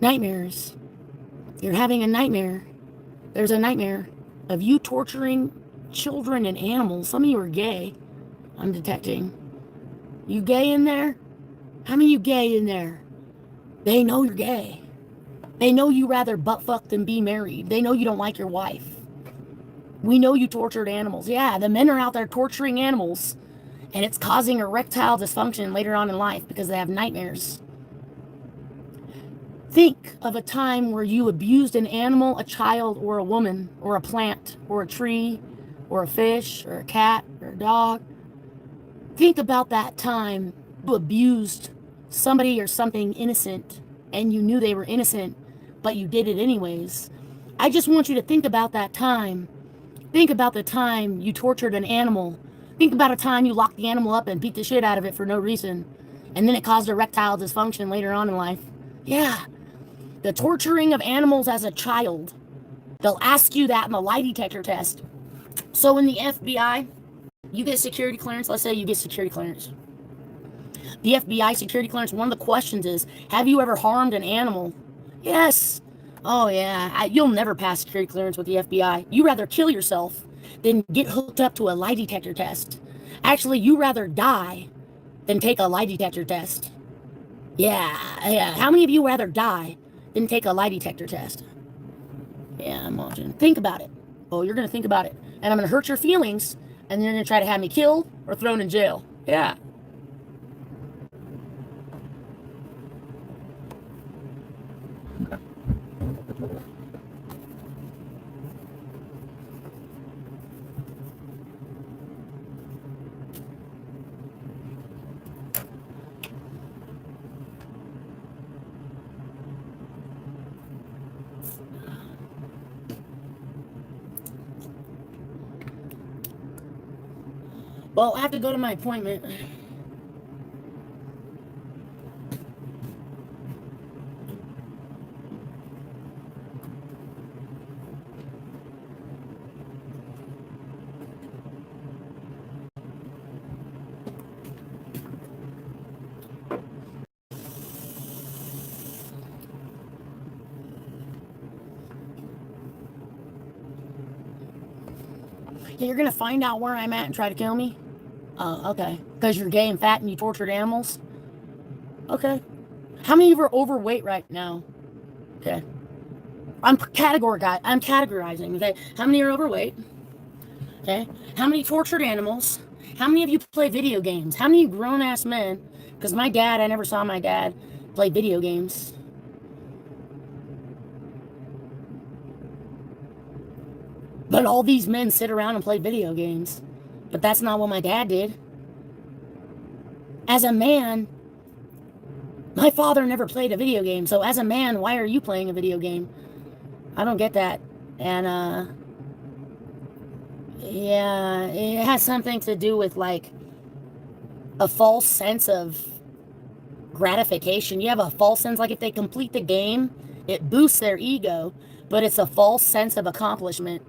Nightmares. You're having a nightmare. There's a nightmare of you torturing children and animals. Some of you are gay. I'm detecting. You gay in there? How many of you gay in there? They know you're gay. They know you rather butt fuck than be married. They know you don't like your wife. We know you tortured animals. Yeah, the men are out there torturing animals. And it's causing erectile dysfunction later on in life because they have nightmares. Think of a time where you abused an animal, a child, or a woman, or a plant, or a tree, or a fish, or a cat, or a dog. Think about that time you abused somebody or something innocent, and you knew they were innocent, but you did it anyways. I just want you to think about that time. Think about the time you tortured an animal. Think about a time you locked the animal up and beat the shit out of it for no reason. And then it caused erectile dysfunction later on in life. Yeah. The torturing of animals as a child. They'll ask you that in the lie detector test. So in the FBI, you get security clearance. Let's say you get security clearance. The FBI security clearance, one of the questions is, have you ever harmed an animal? Yes. Oh, yeah. You'll never pass security clearance with the FBI. You rather kill yourself than get hooked up to a lie detector test. Actually, you rather die than take a lie detector test. Yeah. How many of you rather die than take a lie detector test? Yeah, I'm watching. Think about it. Oh, you're going to think about it. And I'm going to hurt your feelings And you're going to try to have me killed or thrown in jail. Yeah. Well, I have to go to my appointment. Yeah, you're gonna find out where I'm at and try to kill me? Oh, okay. Because you're gay and fat and you tortured animals? Okay. How many of you are overweight right now? Okay. I'm categorizing, okay? How many are overweight? Okay. How many tortured animals? How many of you play video games? How many grown-ass men? Because my dad, I never saw my dad play video games. But all these men sit around and play video games. But that's not what my dad did. As a man, my father never played a video game. So as a man, why are you playing a video game? I don't get that. And, yeah, it has something to do with, like, a false sense of gratification. You have a false sense, like, if they complete the game, it boosts their ego, but it's a false sense of accomplishment.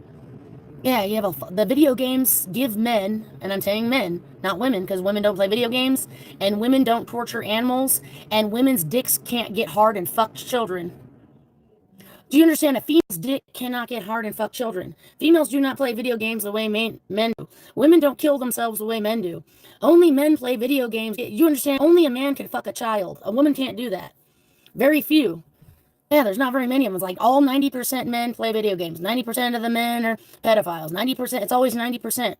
Yeah, you have the video games give men, and I'm saying men, not women, because women don't play video games, and women don't torture animals, and women's dicks can't get hard and fuck children. Do you understand? A female's dick cannot get hard and fuck children. Females do not play video games the way men do. Women don't kill themselves the way men do. Only men play video games. You understand? Only a man can fuck a child. A woman can't do that. Very few. Yeah, there's not very many of them. It's like all 90% men play video games. 90% of the men are pedophiles. 90%. It's always 90%.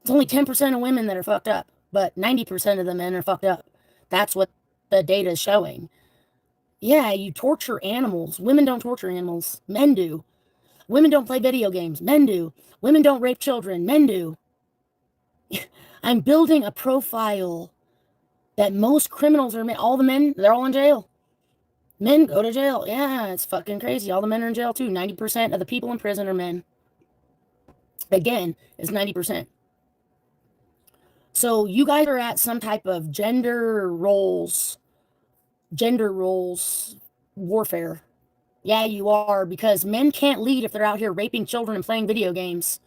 It's only 10% of women that are fucked up. But 90% of the men are fucked up. That's what the data is showing. Yeah, you torture animals. Women don't torture animals. Men do. Women don't play video games. Men do. Women don't rape children. Men do. I'm building a profile that most criminals are men. All the men, they're all in jail. Men go to jail. Yeah, it's fucking crazy. All the men are in jail too. 90% of the people in prison are men. Again, it's 90%. So you guys are at some type of gender roles warfare. Yeah, you are, because men can't lead if they're out here raping children and playing video games.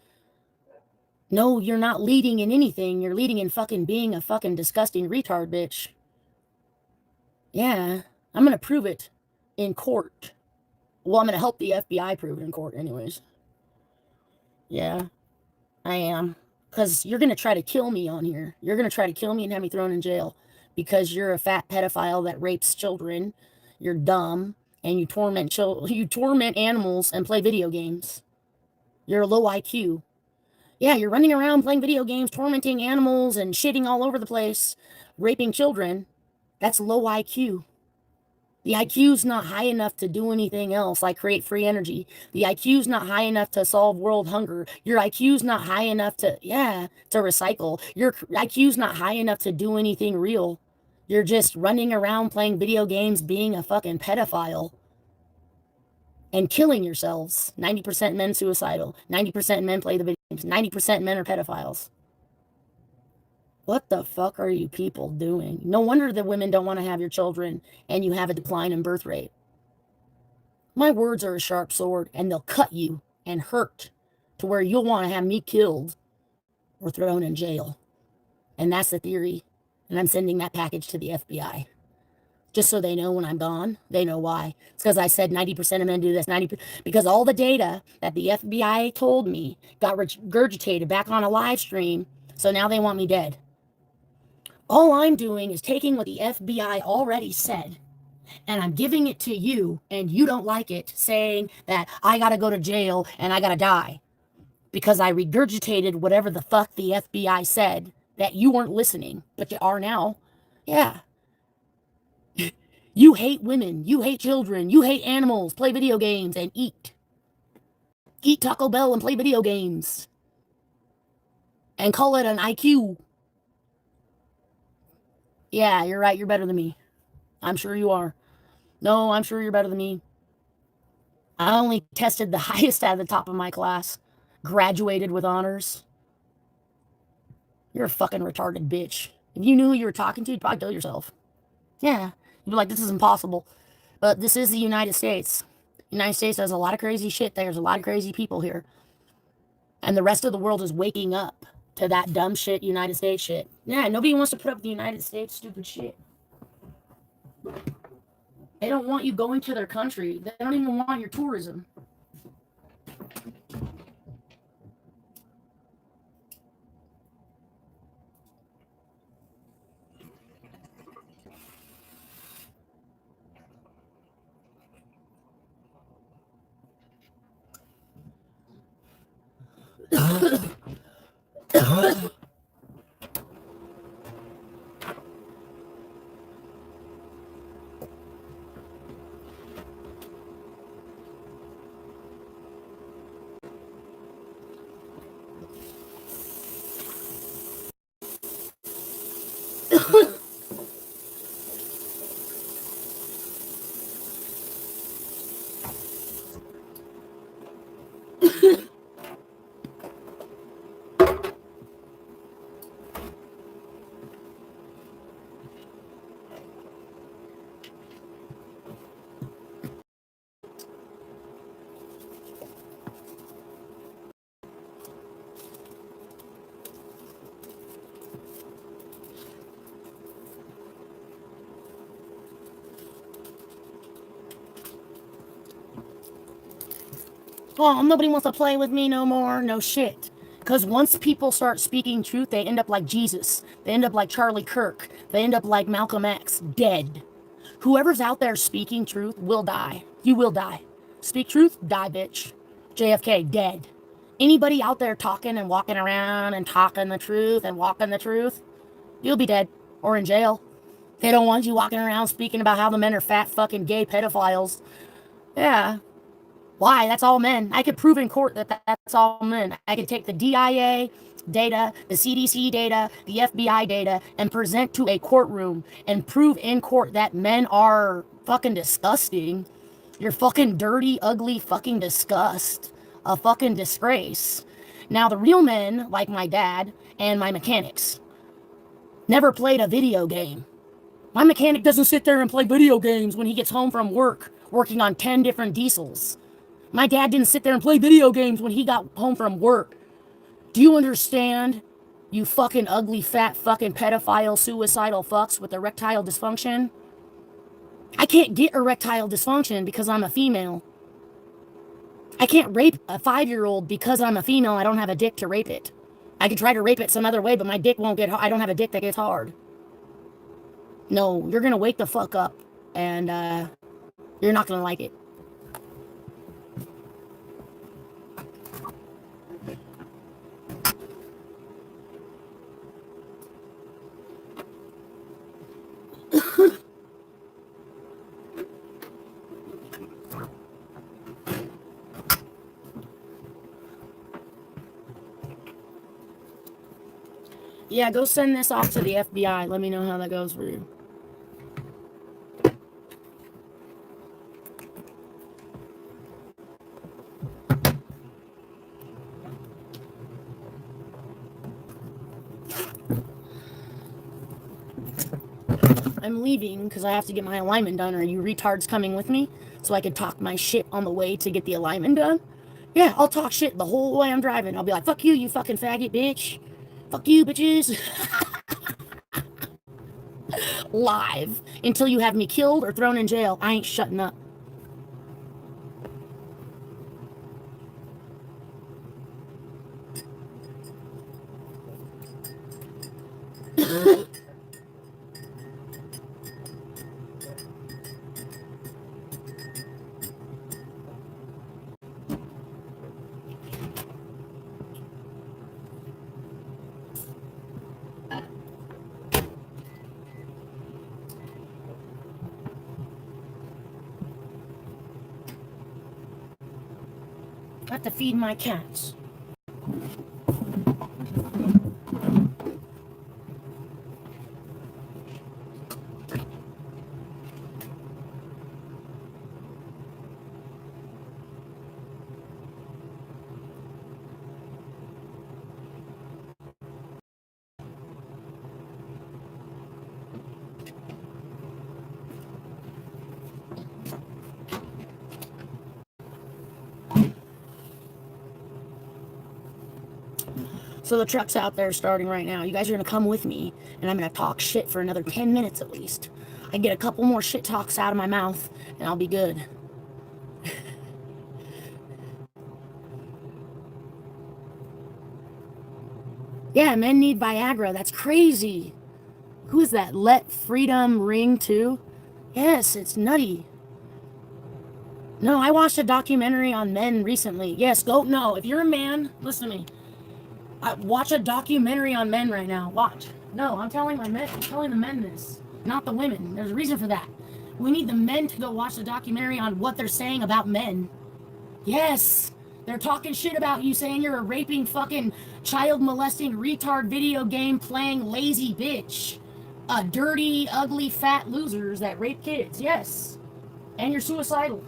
No, you're not leading in anything. You're leading in fucking being a fucking disgusting retard, bitch. Yeah, I'm gonna prove it in court. Well, I'm gonna help the FBI prove it in court anyways. Yeah, I am. Because you're gonna try to kill me on here. You're gonna try to kill me and have me thrown in jail. Because you're a fat pedophile that rapes children. You're dumb. And you torment animals and play video games. You're a low IQ. Yeah, you're running around playing video games, tormenting animals and shitting all over the place, raping children. That's low IQ. The IQ's not high enough to do anything else like create free energy. The IQ's not high enough to solve world hunger. Your IQ's not high enough to recycle. Your IQ's not high enough to do anything real. You're just running around playing video games, being a fucking pedophile. And killing yourselves. 90% men suicidal. 90% men play the video games. 90% men are pedophiles. What the fuck are you people doing? No wonder that women don't want to have your children and you have a decline in birth rate. My words are a sharp sword and they'll cut you and hurt to where you'll want to have me killed or thrown in jail. And that's the theory. And I'm sending that package to the FBI. Just so they know when I'm gone, they know why. It's because I said 90% of men do this, because all the data that the FBI told me got regurgitated back on a live stream, so now they want me dead. All I'm doing is taking what the FBI already said, and I'm giving it to you, and you don't like it, saying that I gotta go to jail and I gotta die. because I regurgitated whatever the fuck the FBI said, that you weren't listening, but you are now. Yeah. You hate women, you hate children, you hate animals, play video games, and eat. Eat Taco Bell and play video games. And call it an IQ. Yeah, you're right, you're better than me. I'm sure you are. No, I'm sure you're better than me. I only tested the highest at the top of my class. Graduated with honors. You're a fucking retarded bitch. If you knew who you were talking to, you'd probably kill yourself. Yeah. You'd be like, this is impossible. But this is the United States. The United States has a lot of crazy shit. There's a lot of crazy people here. And the rest of the world is waking up to that dumb shit, United States shit. Yeah, nobody wants to put up with the United States stupid shit. They don't want you going to their country. They don't even want your tourism. Oh, nobody wants to play with me no more. No shit. Because once people start speaking truth, they end up like Jesus. They end up like Charlie Kirk. They end up like Malcolm X, dead. Whoever's out there speaking truth will die. You will die. Speak truth, die, bitch. JFK, dead. Anybody out there talking and walking around and talking the truth and walking the truth, you'll be dead or in jail. They don't want you walking around speaking about how the men are fat fucking gay pedophiles. Yeah. Why? That's all men. I could prove in court that that's all men. I could take the DIA data, the CDC data, the FBI data, and present to a courtroom and prove in court that men are fucking disgusting. You're fucking dirty, ugly fucking disgust. A fucking disgrace. Now, the real men, like my dad and my mechanics, never played a video game. My mechanic doesn't sit there and play video games when he gets home from work, working on 10 different diesels. My dad didn't sit there and play video games when he got home from work. Do you understand, you fucking ugly, fat, fucking pedophile, suicidal fucks with erectile dysfunction? I can't get erectile dysfunction because I'm a female. I can't rape a 5-year-old because I'm a female. I don't have a dick to rape it. I could try to rape it some other way, but my dick won't get hard. I don't have a dick that gets hard. No, you're gonna wake the fuck up, and you're not gonna like it. Yeah, go send this off to the FBI. Let me know how that goes for you. I'm leaving because I have to get my alignment done. Are you retards coming with me so I can talk my shit on the way to get the alignment done? Yeah, I'll talk shit the whole way I'm driving. I'll be like, fuck you, you fucking faggot bitch. Fuck you, bitches. Live. Until you have me killed or thrown in jail. I ain't shutting up. have to feed my cats. So the truck's out there starting right now. You guys are going to come with me, and I'm going to talk shit for another 10 minutes at least. I get a couple more shit talks out of my mouth, and I'll be good. Yeah, men need Viagra. That's crazy. Who is that? Let Freedom Ring too? Yes, it's nutty. No, I watched a documentary on men recently. Yes, go. No, if you're a man, listen to me. Watch a documentary on men right now. Watch. No, I'm telling my men. I'm telling the men this, not the women. There's a reason for that. We need the men to go watch the documentary on what they're saying about men. Yes, they're talking shit about you, saying you're a raping, fucking, child molesting, retard, video game playing, lazy bitch. Dirty, ugly, fat losers that rape kids. Yes, and you're suicidal.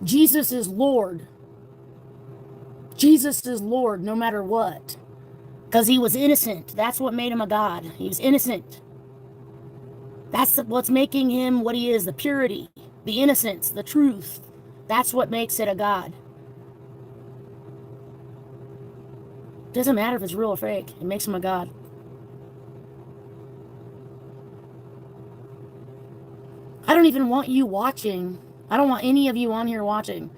Jesus is Lord. Jesus is Lord no matter what. Because he was innocent. That's what made him a God. He was innocent. That's what's making him what he is, the purity, the innocence, the truth. That's what makes it a God. Doesn't matter if it's real or fake. It makes him a God. I don't even want you watching. I don't want any of you on here watching.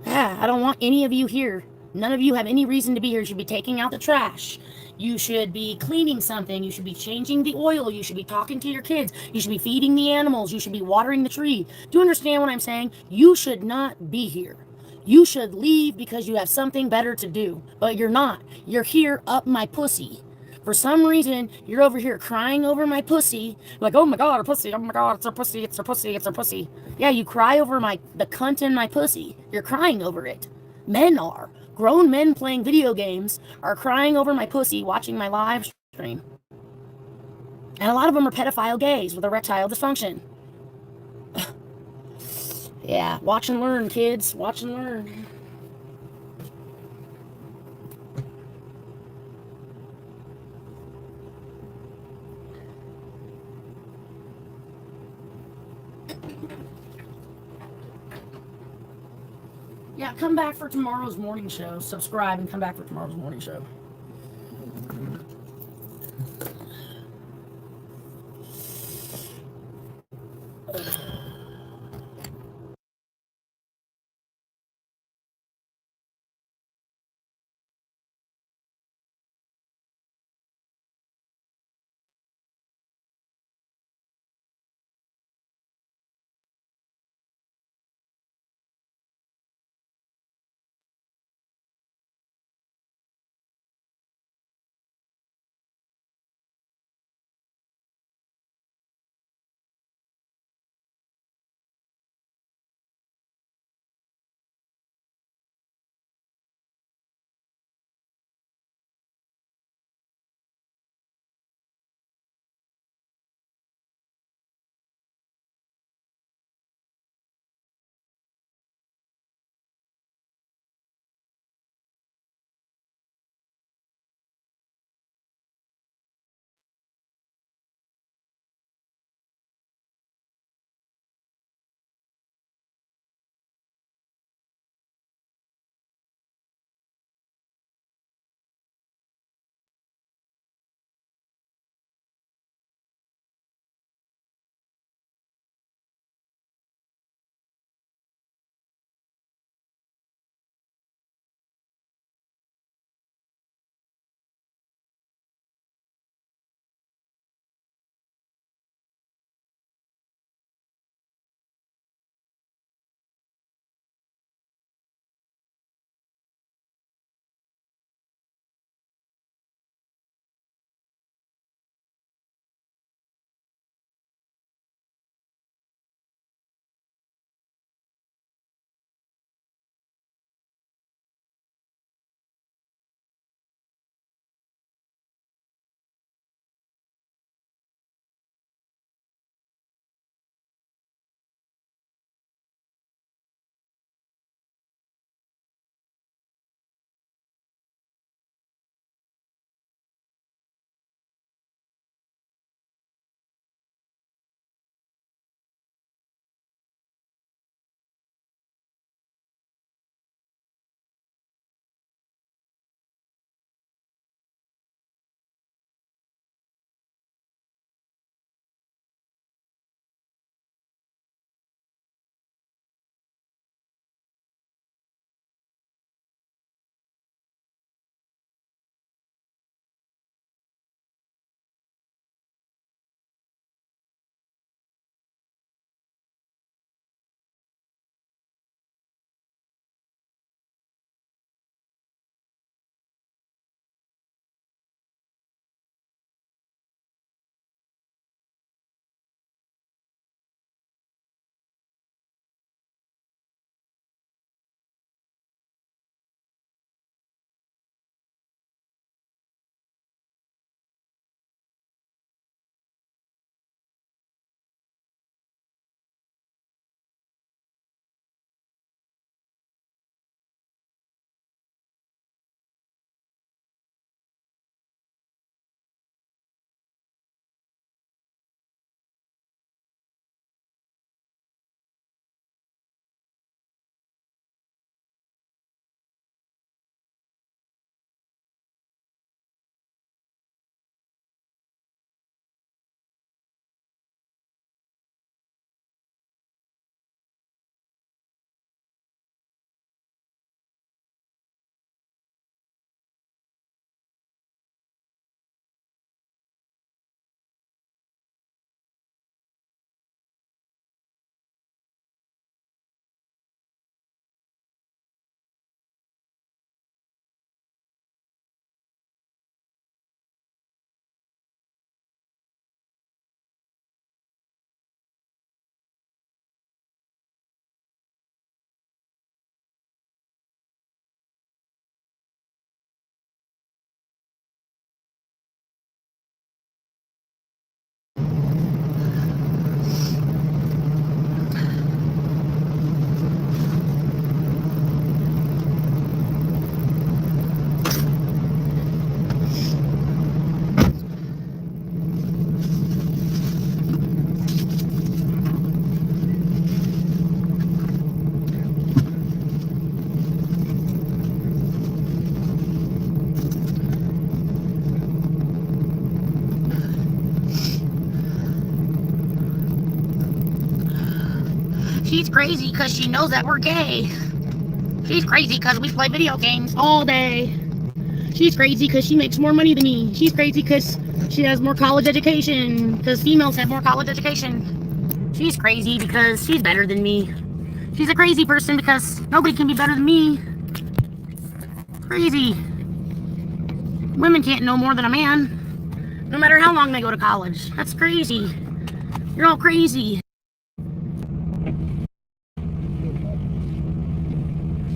Yeah, I don't want any of you here. None of you have any reason to be here. You should be taking out the trash. You should be cleaning something. You should be changing the oil. You should be talking to your kids. You should be feeding the animals. You should be watering the tree. Do you understand what I'm saying? You should not be here. You should leave because you have something better to do. But you're not. You're here up my pussy. For some reason, you're over here crying over my pussy. Like, oh my god, her pussy. Oh my god, it's her pussy. It's her pussy. It's her pussy. Yeah, you cry over the cunt in my pussy. You're crying over it. Men are. Grown men playing video games are crying over my pussy watching my live stream. And a lot of them are pedophile gays with erectile dysfunction. Yeah, watch and learn, kids. Watch and learn. Yeah, come back for tomorrow's morning show. Subscribe and come back for tomorrow's morning show. She's crazy because she knows that we're gay. She's crazy because we play video games all day. She's crazy because she makes more money than me. She's crazy because she has more college education. Because females have more college education. She's crazy because she's better than me. She's a crazy person because nobody can be better than me. Crazy. Women can't know more than a man, no matter how long they go to college. That's crazy. You're all crazy.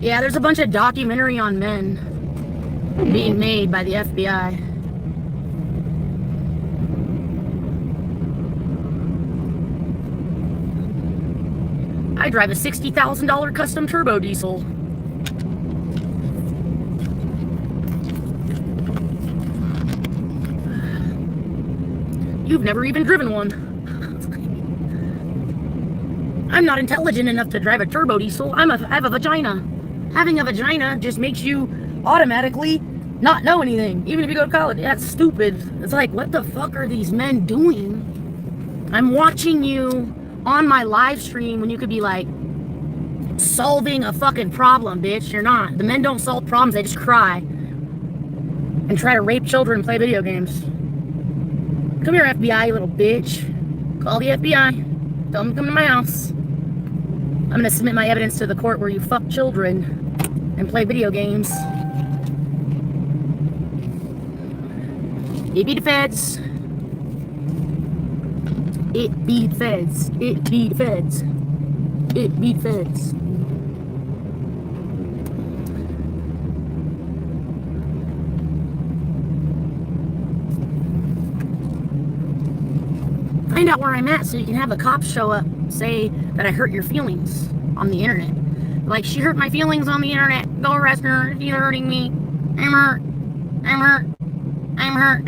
Yeah, there's a bunch of documentary on men being made by the FBI. I drive a $60,000 custom turbo diesel. You've never even driven one. I'm not intelligent enough to drive a turbo diesel. I have a vagina. Having a vagina just makes you automatically not know anything, even if you go to college. That's stupid. It's like, what the fuck are these men doing? I'm watching you on my live stream when you could be like solving a fucking problem, bitch. You're not. The men don't solve problems, they just cry and try to rape children and play video games. Come here, FBI, you little bitch. Call the FBI. Tell them to come to my house. I'm gonna submit my evidence to the court where you fuck children and play video games. It be the feds. It be the feds. It be the feds. It be the feds. Find out where I'm at so you can have the cops show up, say that I hurt your feelings on the internet. Like, she hurt my feelings on the internet. Go arrest her. She's hurting me. I'm hurt. I'm hurt. I'm hurt.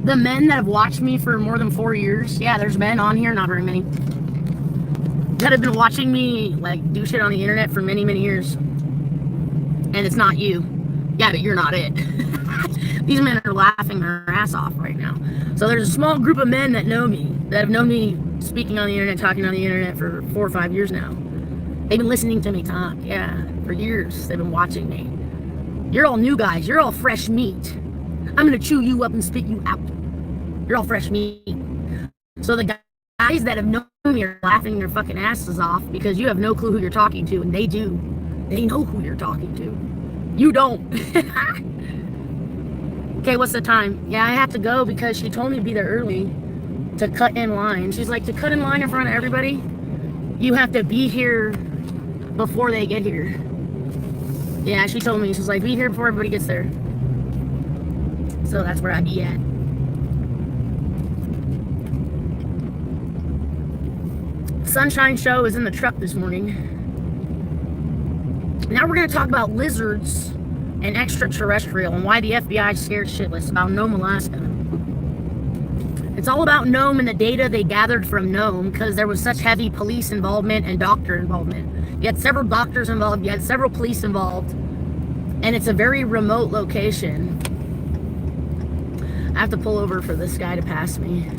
The men that have watched me for more than 4 years, yeah, there's men on here, not very many, that have been watching me, like, do shit on the internet for many, many years. And it's not you. Yeah, but you're not it. These men are laughing their ass off right now. So there's a small group of men that know me, that have known me speaking on the internet, talking on the internet for 4 or 5 years now. They've been listening to me talk, yeah, for years. They've been watching me. You're all new guys. You're all fresh meat. I'm gonna chew you up and spit you out. You're all fresh meat. So the guys that have known me are laughing their fucking asses off because you have no clue who you're talking to, and they do. They know who you're talking to. You don't. Okay, what's the time? Yeah, I have to go because she told me to be there early to cut in line. She's like, to cut in line in front of everybody, you have to be here before they get here. Yeah, she told me. She's like, be here before everybody gets there. So that's where I'd be at. Sunshine Show is in the truck this morning. Now we're going to talk about lizards and extraterrestrial and why the FBI is scared shitless about Nome, Alaska. It's all about Nome and the data they gathered from Nome because there was such heavy police involvement and doctor involvement. You had several doctors involved, you had several police involved, and it's a very remote location. I have to pull over for this guy to pass me.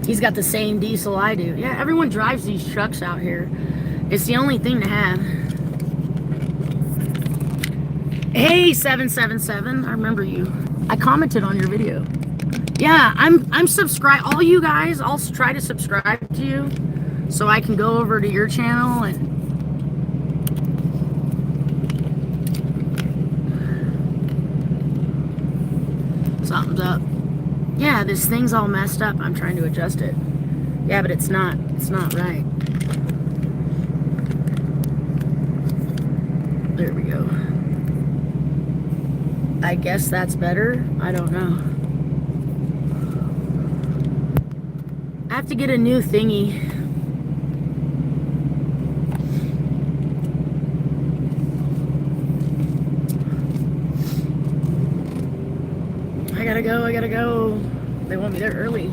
He's got the same diesel I do. Yeah, everyone drives these trucks out here. It's the only thing to have. Hey, 777, I remember you. I commented on your video. Yeah, I'm subscribed. All you guys, I'll try to subscribe to you so I can go over to your channel and something's up. Yeah, this thing's all messed up. I'm trying to adjust it. Yeah, but it's not right. There we go. I guess that's better. I don't know. I have to get a new thingy. I gotta go. They want me there early.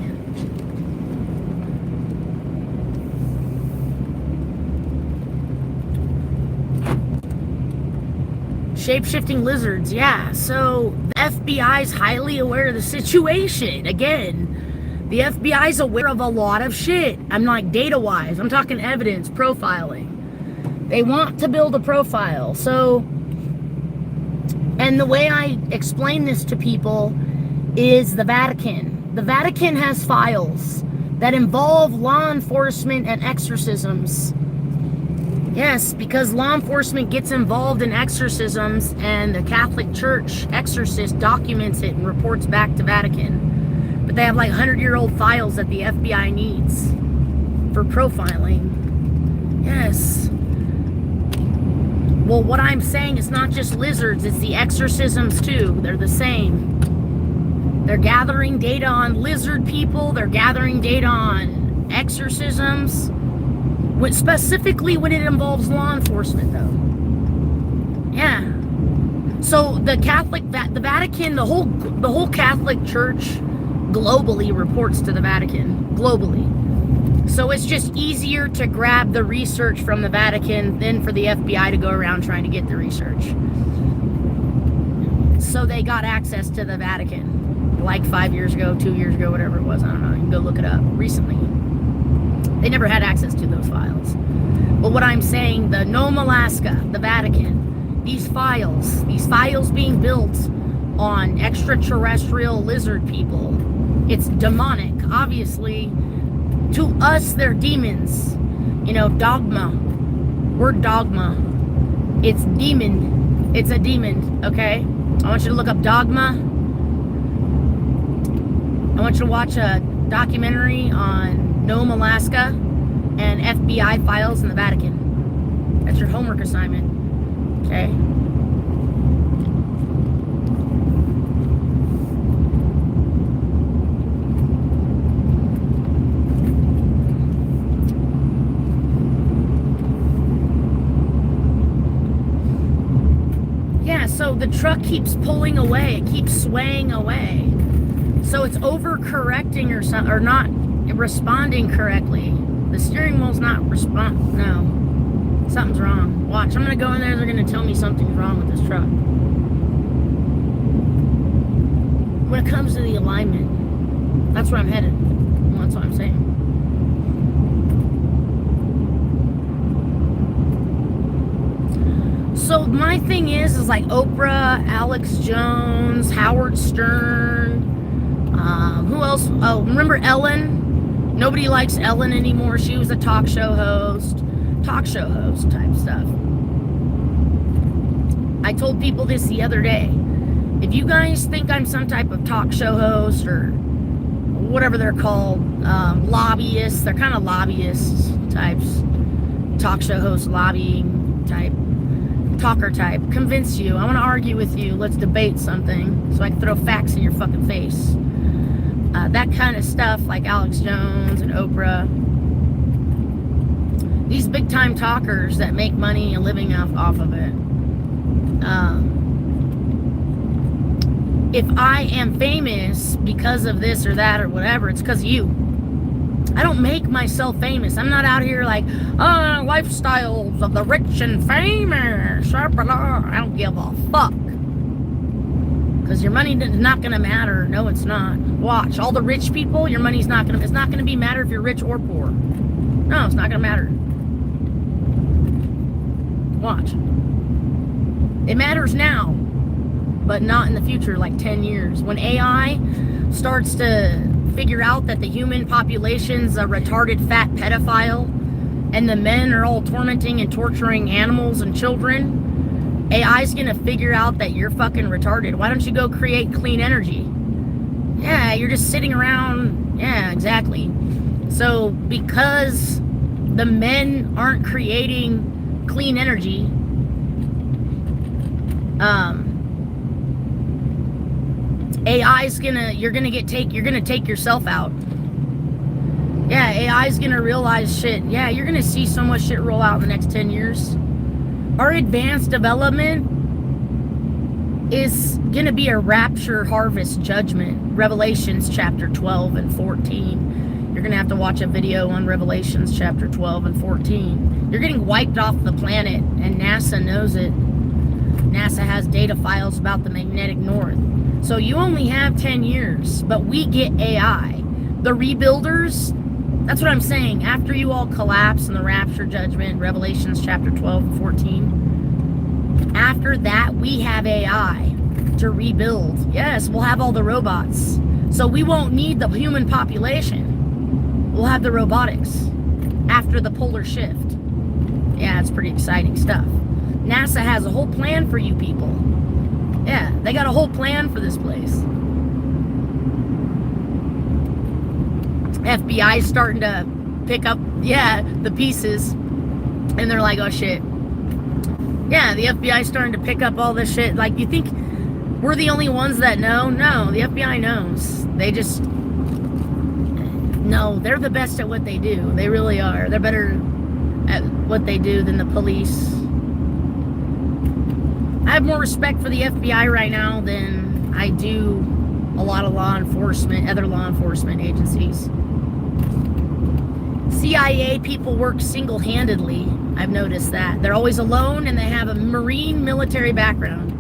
shape-shifting lizards, yeah. So the FBI is highly aware of the situation. Again, the FBI is aware of a lot of shit. I'm like data-wise. I'm talking evidence, profiling. They want to build a profile. So, and the way I explain this to people is the Vatican. The Vatican has files that involve law enforcement and exorcisms. Yes, because law enforcement gets involved in exorcisms and the Catholic Church exorcist documents it and reports back to Vatican. But they have like 100-year-old files that the FBI needs for profiling. Yes. Well, what I'm saying is not just lizards, it's the exorcisms too. They're the same. They're gathering data on lizard people, they're gathering data on exorcisms. Specifically when it involves law enforcement, though. Yeah. So the Vatican, the whole Catholic Church globally reports to the Vatican globally. So it's just easier to grab the research from the Vatican than for the FBI to go around trying to get the research. So they got access to the Vatican like 5 years ago, 2 years ago, whatever it was. I don't know. You can go look it up. Recently. They never had access to those files. But what I'm saying, the Nome, Alaska, the Vatican, these files being built on extraterrestrial lizard people, it's demonic. Obviously, to us, they're demons. You know, dogma. Word dogma. It's demon. It's a demon, okay? I want you to look up dogma. I want you to watch a documentary on Nome, Alaska, and FBI files in the Vatican. That's your homework assignment. Okay? Yeah, so the truck keeps pulling away. It keeps swaying away. So it's overcorrecting or not responding correctly. The steering wheel's not no. Something's wrong. Watch, I'm gonna go in there, they're gonna tell me something's wrong with this truck. When it comes to the alignment, that's where I'm headed. Well, that's what I'm saying. So my thing is like Oprah, Alex Jones, Howard Stern, who else? Oh, remember Ellen? Nobody likes Ellen anymore. She was a talk show host type stuff. I told people this the other day. If you guys think I'm some type of talk show host or whatever they're called, lobbyists, they're kind of lobbyists types, talk show host, lobbying type, talker type, convince you, I want to argue with you, let's debate something so I can throw facts in your fucking face. That kind of stuff, like Alex Jones and Oprah. These big time talkers that make money and living off of it. If I am famous because of this or that or whatever, it's because of you. I don't make myself famous. I'm not out here like, lifestyles of the rich and famous. I don't give a fuck. Because your money is not going to matter. No, it's not. Watch, all the rich people, your money's not going to, it's not going to be matter if you're rich or poor. No, it's not going to matter. Watch. It matters now, but not in the future, like 10 years. When AI starts to figure out that the human population's a retarded fat pedophile, and the men are all tormenting and torturing animals and children, AI's gonna figure out that you're fucking retarded. Why don't you go create clean energy? Yeah, you're just sitting around. Yeah, exactly. So because the men aren't creating clean energy, AI's you're gonna take yourself out. Yeah, AI's gonna realize shit. Yeah, you're gonna see so much shit roll out in the next 10 years. Our advanced development is going to be a rapture harvest judgment. Revelations chapter 12 and 14. You're going to have to watch a video on Revelations chapter 12 and 14. You're getting wiped off the planet, and NASA knows it. NASA has data files about the magnetic north. So you only have 10 years, but we get AI. The rebuilders, that's what I'm saying. After you all collapse in the rapture judgment, Revelations chapter 12 and 14, after that, we have AI to rebuild. Yes, we'll have all the robots. So we won't need the human population. We'll have the robotics after the polar shift. Yeah, it's pretty exciting stuff. NASA has a whole plan for you people. Yeah, they got a whole plan for this place. FBI's starting to pick up, the pieces. And they're like, oh shit. Yeah, the FBI's starting to pick up all this shit. Like, you think we're the only ones that know? No, the FBI knows. They just... No, they're the best at what they do. They really are. They're better at what they do than the police. I have more respect for the FBI right now than I do a lot of law enforcement, other law enforcement agencies. CIA people work single-handedly. I've noticed that. They're always alone and they have a Marine military background.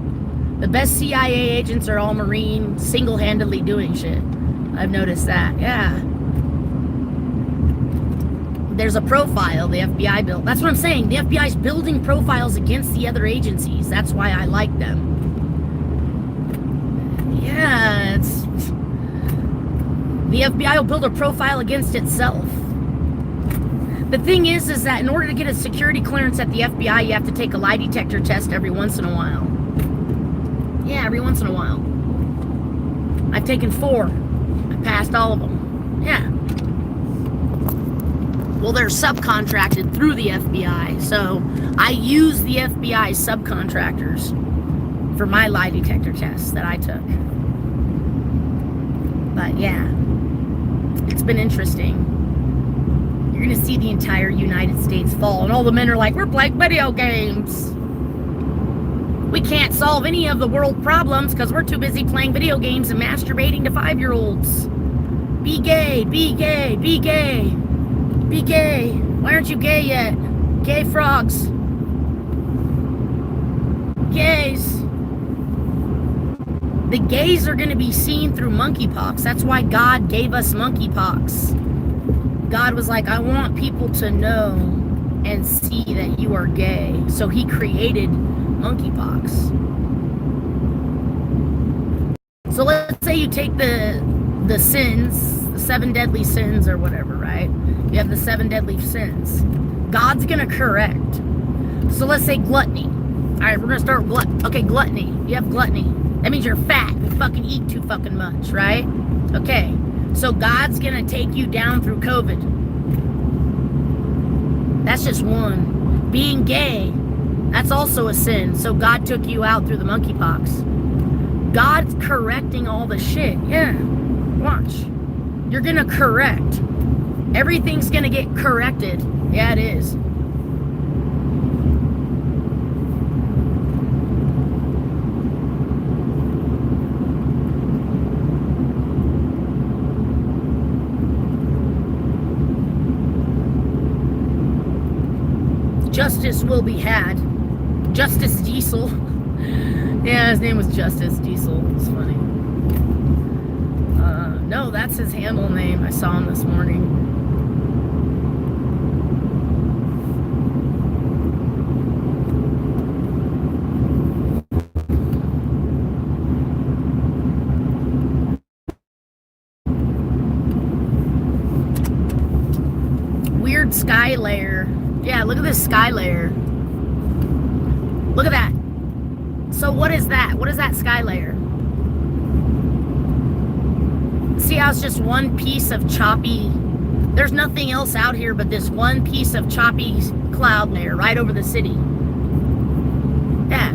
The best CIA agents are all Marine, single-handedly doing shit. I've noticed that, yeah. There's a profile the FBI built. That's what I'm saying. The FBI's building profiles against the other agencies. That's why I like them. Yeah, it's... The FBI will build a profile against itself. The thing is that in order to get a security clearance at the FBI, you have to take a lie detector test every once in a while. Yeah, every once in a while. I've taken 4. I passed all of them. Yeah. Well, they're subcontracted through the FBI, so I use the FBI subcontractors for my lie detector tests that I took. But yeah, it's been interesting. You're gonna see the entire United States fall, and all the men are like, we're playing video games. We can't solve any of the world problems because we're too busy playing video games and masturbating to 5-year-olds. Be gay, be gay, be gay. Be gay. Why aren't you gay yet? Gay frogs. Gays. The gays are going to be seen through monkeypox. That's why God gave us monkeypox. God was like, I want people to know and see that you are gay. So he created monkeypox. So let's say you take the sins, the 7 deadly sins or whatever, right? You have the 7 deadly sins. God's gonna correct. So let's say gluttony. All right, we're gonna start with gluttony. Okay, gluttony. You have gluttony. That means you're fat. You fucking eat too fucking much, right? Okay. So God's gonna take you down through COVID. That's just one. Being gay, that's also a sin. So God took you out through the monkeypox. God's correcting all the shit. Yeah. Watch. You're gonna correct. Everything's gonna get corrected. Yeah, it is. Justice will be had. Justice Diesel. Yeah, his name was Justice Diesel. It's funny. No, that's his handle name. I saw him this morning. Weird sky layer. Yeah, look at this sky layer. Look at that. So what is that? What is that sky layer? See how it's just one piece of choppy... There's nothing else out here but this one piece of choppy cloud layer right over the city. Yeah.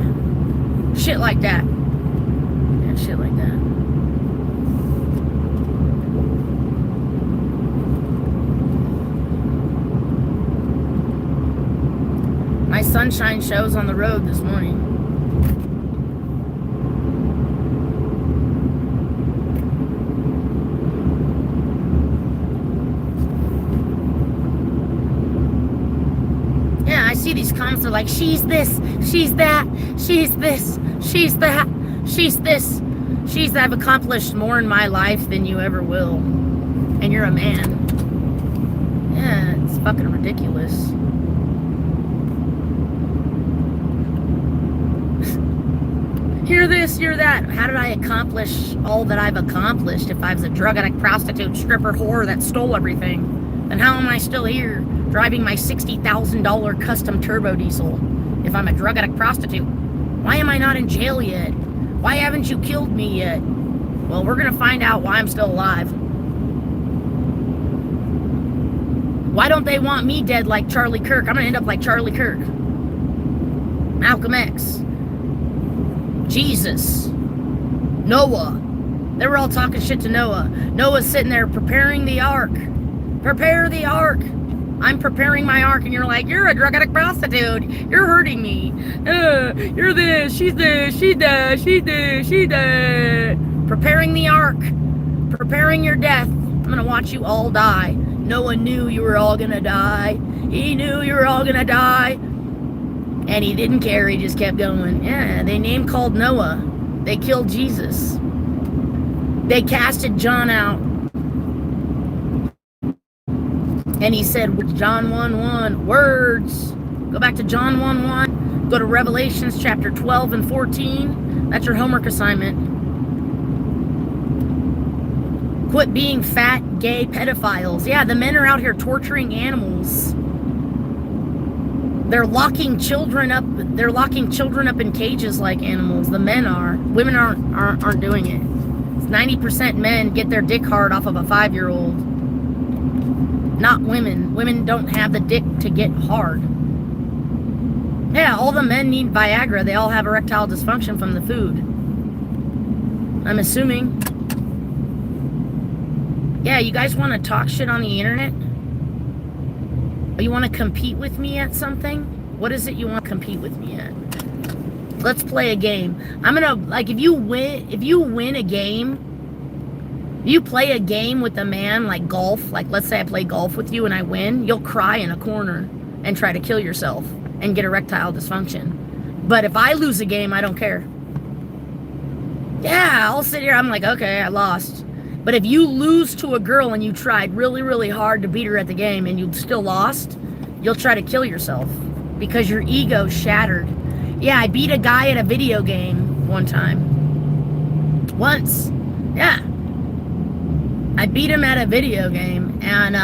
Shit like that. Yeah, shit like that. My sunshine shows on the road this morning. Yeah, I see these comments. They're like, she's this, She's that. She's this. She's that. She's this. I've accomplished more in my life than you ever will. And you're a man. Yeah, it's fucking ridiculous. You're this, you're that. How did I accomplish all that I've accomplished if I was a drug addict, prostitute, stripper, whore that stole everything? Then how am I still here driving my $60,000 custom turbo diesel if I'm a drug addict, prostitute? Why am I not in jail yet? Why haven't you killed me yet? Well, we're gonna find out why I'm still alive. Why don't they want me dead like Charlie Kirk? I'm gonna end up like Charlie Kirk. Malcolm X. Jesus. Noah. They were all talking shit to Noah. Noah's sitting there preparing the ark. Prepare the ark. I'm preparing my ark, and you're like, you're a drug addict prostitute. You're hurting me. You're this, she's this, she's that, she's this, she's that. Preparing the ark. Preparing your death. I'm gonna watch you all die. Noah knew you were all gonna die. He knew you were all gonna die. And he didn't care, he just kept going. Yeah, they name called Noah. They killed Jesus. They casted John out. And he said, John 1:1, words. Go back to John 1:1. Go to Revelations chapter 12 and 14. That's your homework assignment. Quit being fat, gay pedophiles. Yeah, the men are out here torturing animals. They're locking children up. They're locking children up in cages like animals. The men are. Women aren't doing it. It's 90% men get their dick hard off of a 5-year-old. Not women. Women don't have the dick to get hard. Yeah, all the men need Viagra. They all have erectile dysfunction from the food. I'm assuming. Yeah, you guys want to talk shit on the internet? You want to compete with me at something? What is it you want to compete with me at? Let's play a game. I'm gonna, like, if you win a game, you play a game with a man, like golf, like let's say I play golf with you and I win, you'll cry in a corner and try to kill yourself and get erectile dysfunction. But if I lose a game, I don't care. Yeah, I'll sit here, I'm like, okay, I lost. But if you lose to a girl and you tried really, really hard to beat her at the game and you still lost, you'll try to kill yourself because your ego's shattered. Yeah, I beat a guy at a video game one time. Once. Yeah. I beat him at a video game and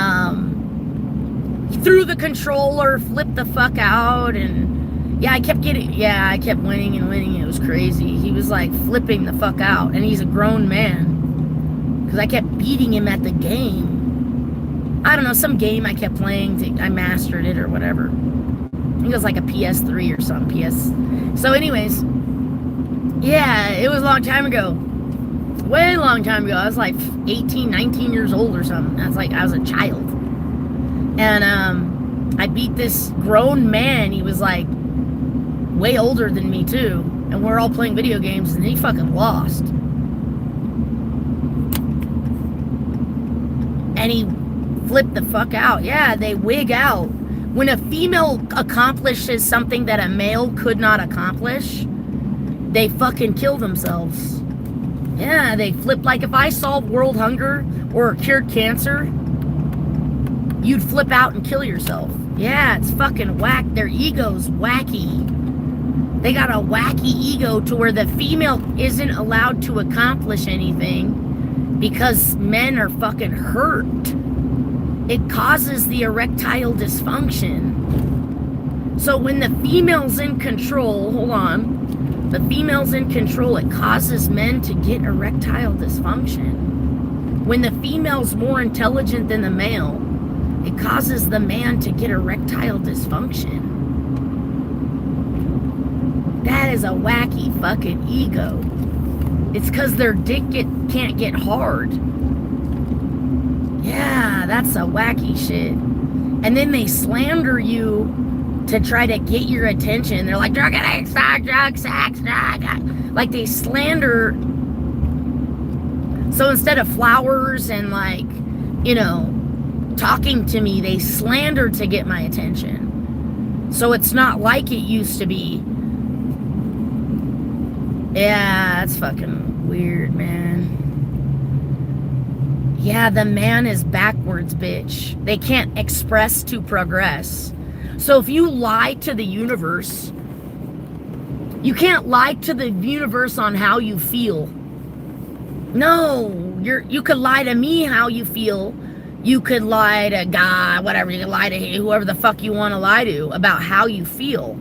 he threw the controller, flipped the fuck out, and yeah, I kept winning and winning. It was crazy. He was like flipping the fuck out, and he's a grown man. Because I kept beating him at the game. I don't know, some game I kept playing. I mastered it or whatever. I think it was like a PS3 or something. So anyways, yeah, it was a long time ago. Way long time ago. I was like 18, 19 years old or something. I was a child. And I beat this grown man. He was like way older than me too. And we're all playing video games and he fucking lost. And he flipped the fuck out. Yeah, they wig out. When a female accomplishes something that a male could not accomplish, they fucking kill themselves. Yeah, they flip. Like if I solved world hunger or cured cancer, you'd flip out and kill yourself. Yeah, it's fucking whack. Their ego's wacky. They got a wacky ego to where the female isn't allowed to accomplish anything because men are fucking hurt. It causes the erectile dysfunction. So when the female's in control, hold on, the female's in control, it causes men to get erectile dysfunction. When the female's more intelligent than the male, it causes the man to get erectile dysfunction. That is a wacky fucking ego. It's because their dick can't get hard. Yeah, that's a wacky shit. And then they slander you to try to get your attention. They're like, drug addicts, drug, sex, drug. Like they slander. So instead of flowers and like, you know, talking to me, they slander to get my attention. So it's not like it used to be Yeah, that's fucking weird, man. Yeah, the man is backwards, bitch. They can't express to progress. So if you lie to the universe, you can't lie to the universe on how you feel. No, you could lie to me how you feel. You could lie to God, whatever. You could lie to whoever the fuck you want to lie to about how you feel.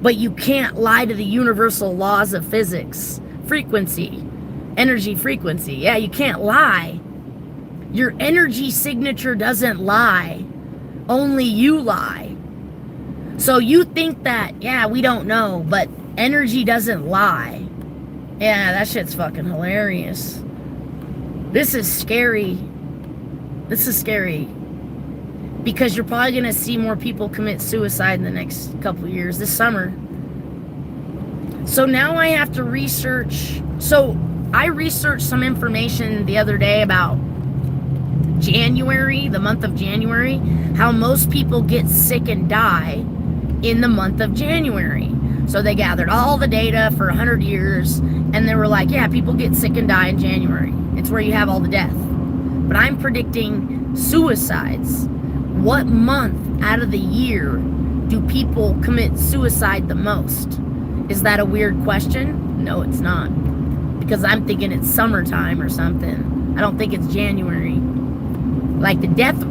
But you can't lie to the universal laws of physics. Frequency. Energy frequency. Yeah, you can't lie. Your energy signature doesn't lie. Only you lie. So you think that, yeah, we don't know, but energy doesn't lie. Yeah, that shit's fucking hilarious. This is scary. This is scary. Because you're probably going to see more people commit suicide in the next couple of years, this summer. So now I have to research. So I researched some information the other day about January, the month of January, how most people get sick and die in the month of January. So they gathered all the data for 100 years, and they were like, yeah, people get sick and die in January. It's where you have all the death. But I'm predicting suicides. What month out of the year do people commit suicide the most? Is that a weird question? No, it's not. Because I'm thinking it's summertime or something. I don't think it's January. Like the death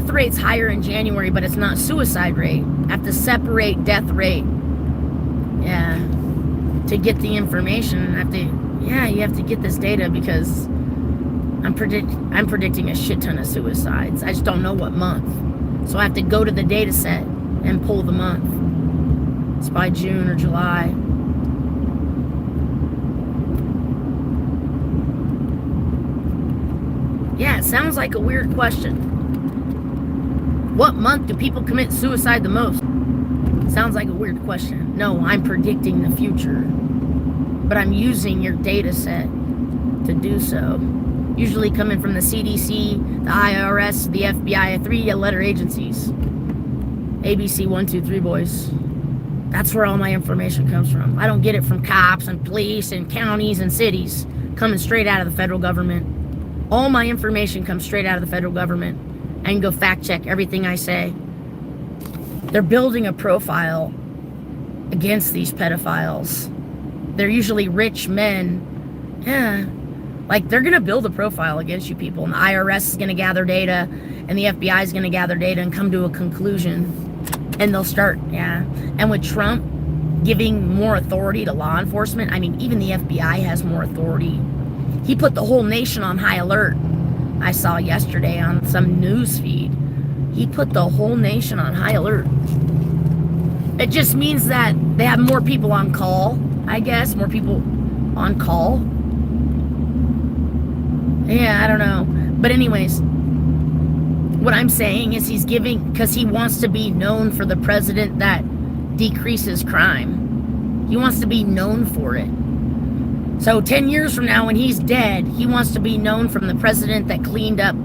rate's higher in January, but it's not suicide rate. I have to separate death rate. Yeah. To get the information, you have to get this data because I'm predicting a shit ton of suicides. I just don't know what month. So I have to go to the data set and pull the month. It's by June or July. Yeah, it sounds like a weird question. What month do people commit suicide the most? Sounds like a weird question. No, I'm predicting the future. But I'm using your data set to do so. Usually coming from the CDC, the IRS, the FBI, 3-letter agencies. ABC 1, 2, 3 boys. That's where all my information comes from. I don't get it from cops and police and counties and cities. Coming straight out of the federal government. All my information comes straight out of the federal government. I can go fact check everything I say. They're building a profile against these pedophiles. They're usually rich men. Yeah. Like, they're going to build a profile against you people. And the IRS is going to gather data. And the FBI is going to gather data and come to a conclusion. And they'll start, yeah. And with Trump giving more authority to law enforcement, I mean, even the FBI has more authority. He put the whole nation on high alert. I saw yesterday on some news feed. He put the whole nation on high alert. It just means that they have more people on call, I guess. More people on call. Yeah, I don't know. But anyways, what I'm saying is he's giving, because he wants to be known for the president that decreases crime. He wants to be known for it. So 10 years from now, when he's dead, he wants to be known from the president that cleaned up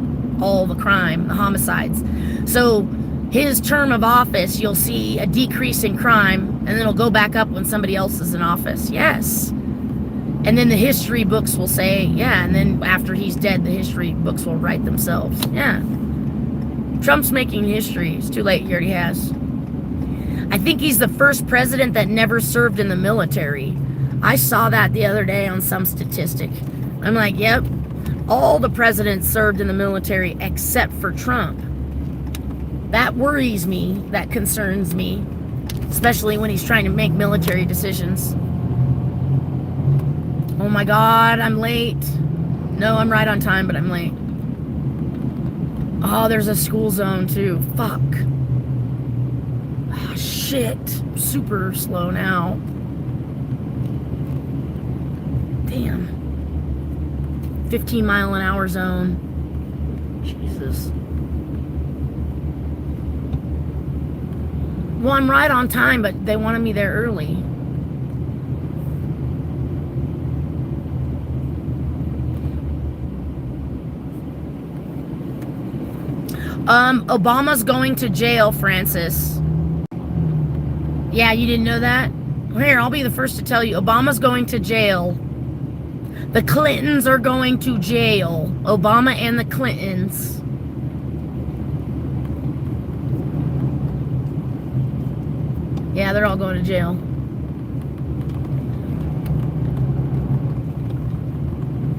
all the crime, the homicides. So his term of office, you'll see a decrease in crime, and then it'll go back up when somebody else is in office. Yes. And then the history books will say, yeah, and then after he's dead, the history books will write themselves. Yeah. Trump's making history. It's too late. He already has. I think he's the first president that never served in the military. I saw that the other day on some statistic. I'm like, yep, all the presidents served in the military except for Trump. That worries me. That concerns me, especially when he's trying to make military decisions. Oh my God, I'm late. No, I'm right on time, but I'm late. Oh, there's a school zone too. Fuck. Oh, shit. Super slow now. Damn. 15-mile-an-hour zone. Jesus. Well, I'm right on time, but they wanted me there early. Obama's going to jail, Francis. Yeah, you didn't know that? Here, I'll be the first to tell you. Obama's going to jail. The Clintons are going to jail. Obama and the Clintons. Yeah, they're all going to jail.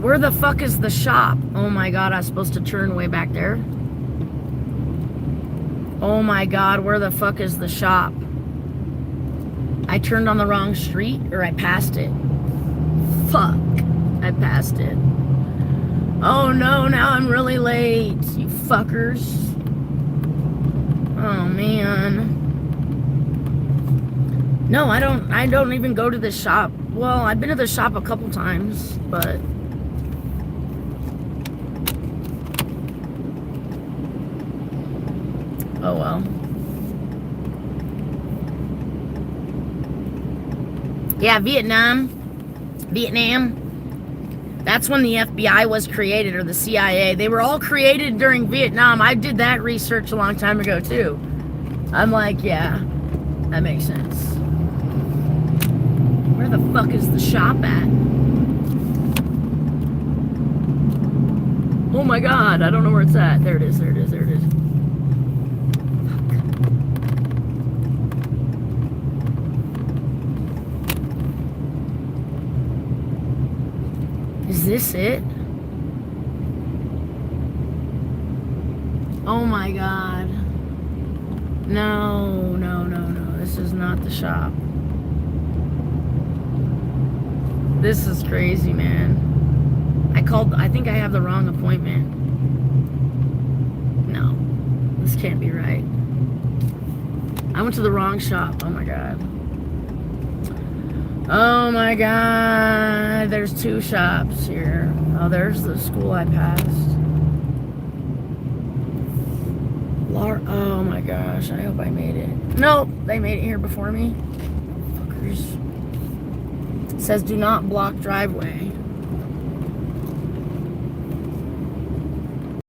Where the fuck is the shop? Oh my god, I was supposed to turn way back there. Oh my god, where the fuck is the shop? I turned on the wrong street, or I passed it. Fuck. I passed it. Oh no, now I'm really late, you fuckers. Oh man. No, I don't even go to this shop. Well, I've been to the shop a couple times, but oh well. Yeah, Vietnam. That's when the FBI was created, or the CIA. They were all created during Vietnam. I did that research a long time ago, too. I'm like, yeah, that makes sense. Where the fuck is the shop at? Oh my god, I don't know where it's at. There it is, there it is, there it is. Is this it? Oh my god. No, no, no, no. This is not the shop. This is crazy, man. I think I have the wrong appointment. No. This can't be right. I went to the wrong shop. Oh my god. Oh my god, there's two shops here. Oh, there's the school I passed. Oh my gosh, I hope I made it. Nope, they made it here before me. Fuckers. It says do not block driveway.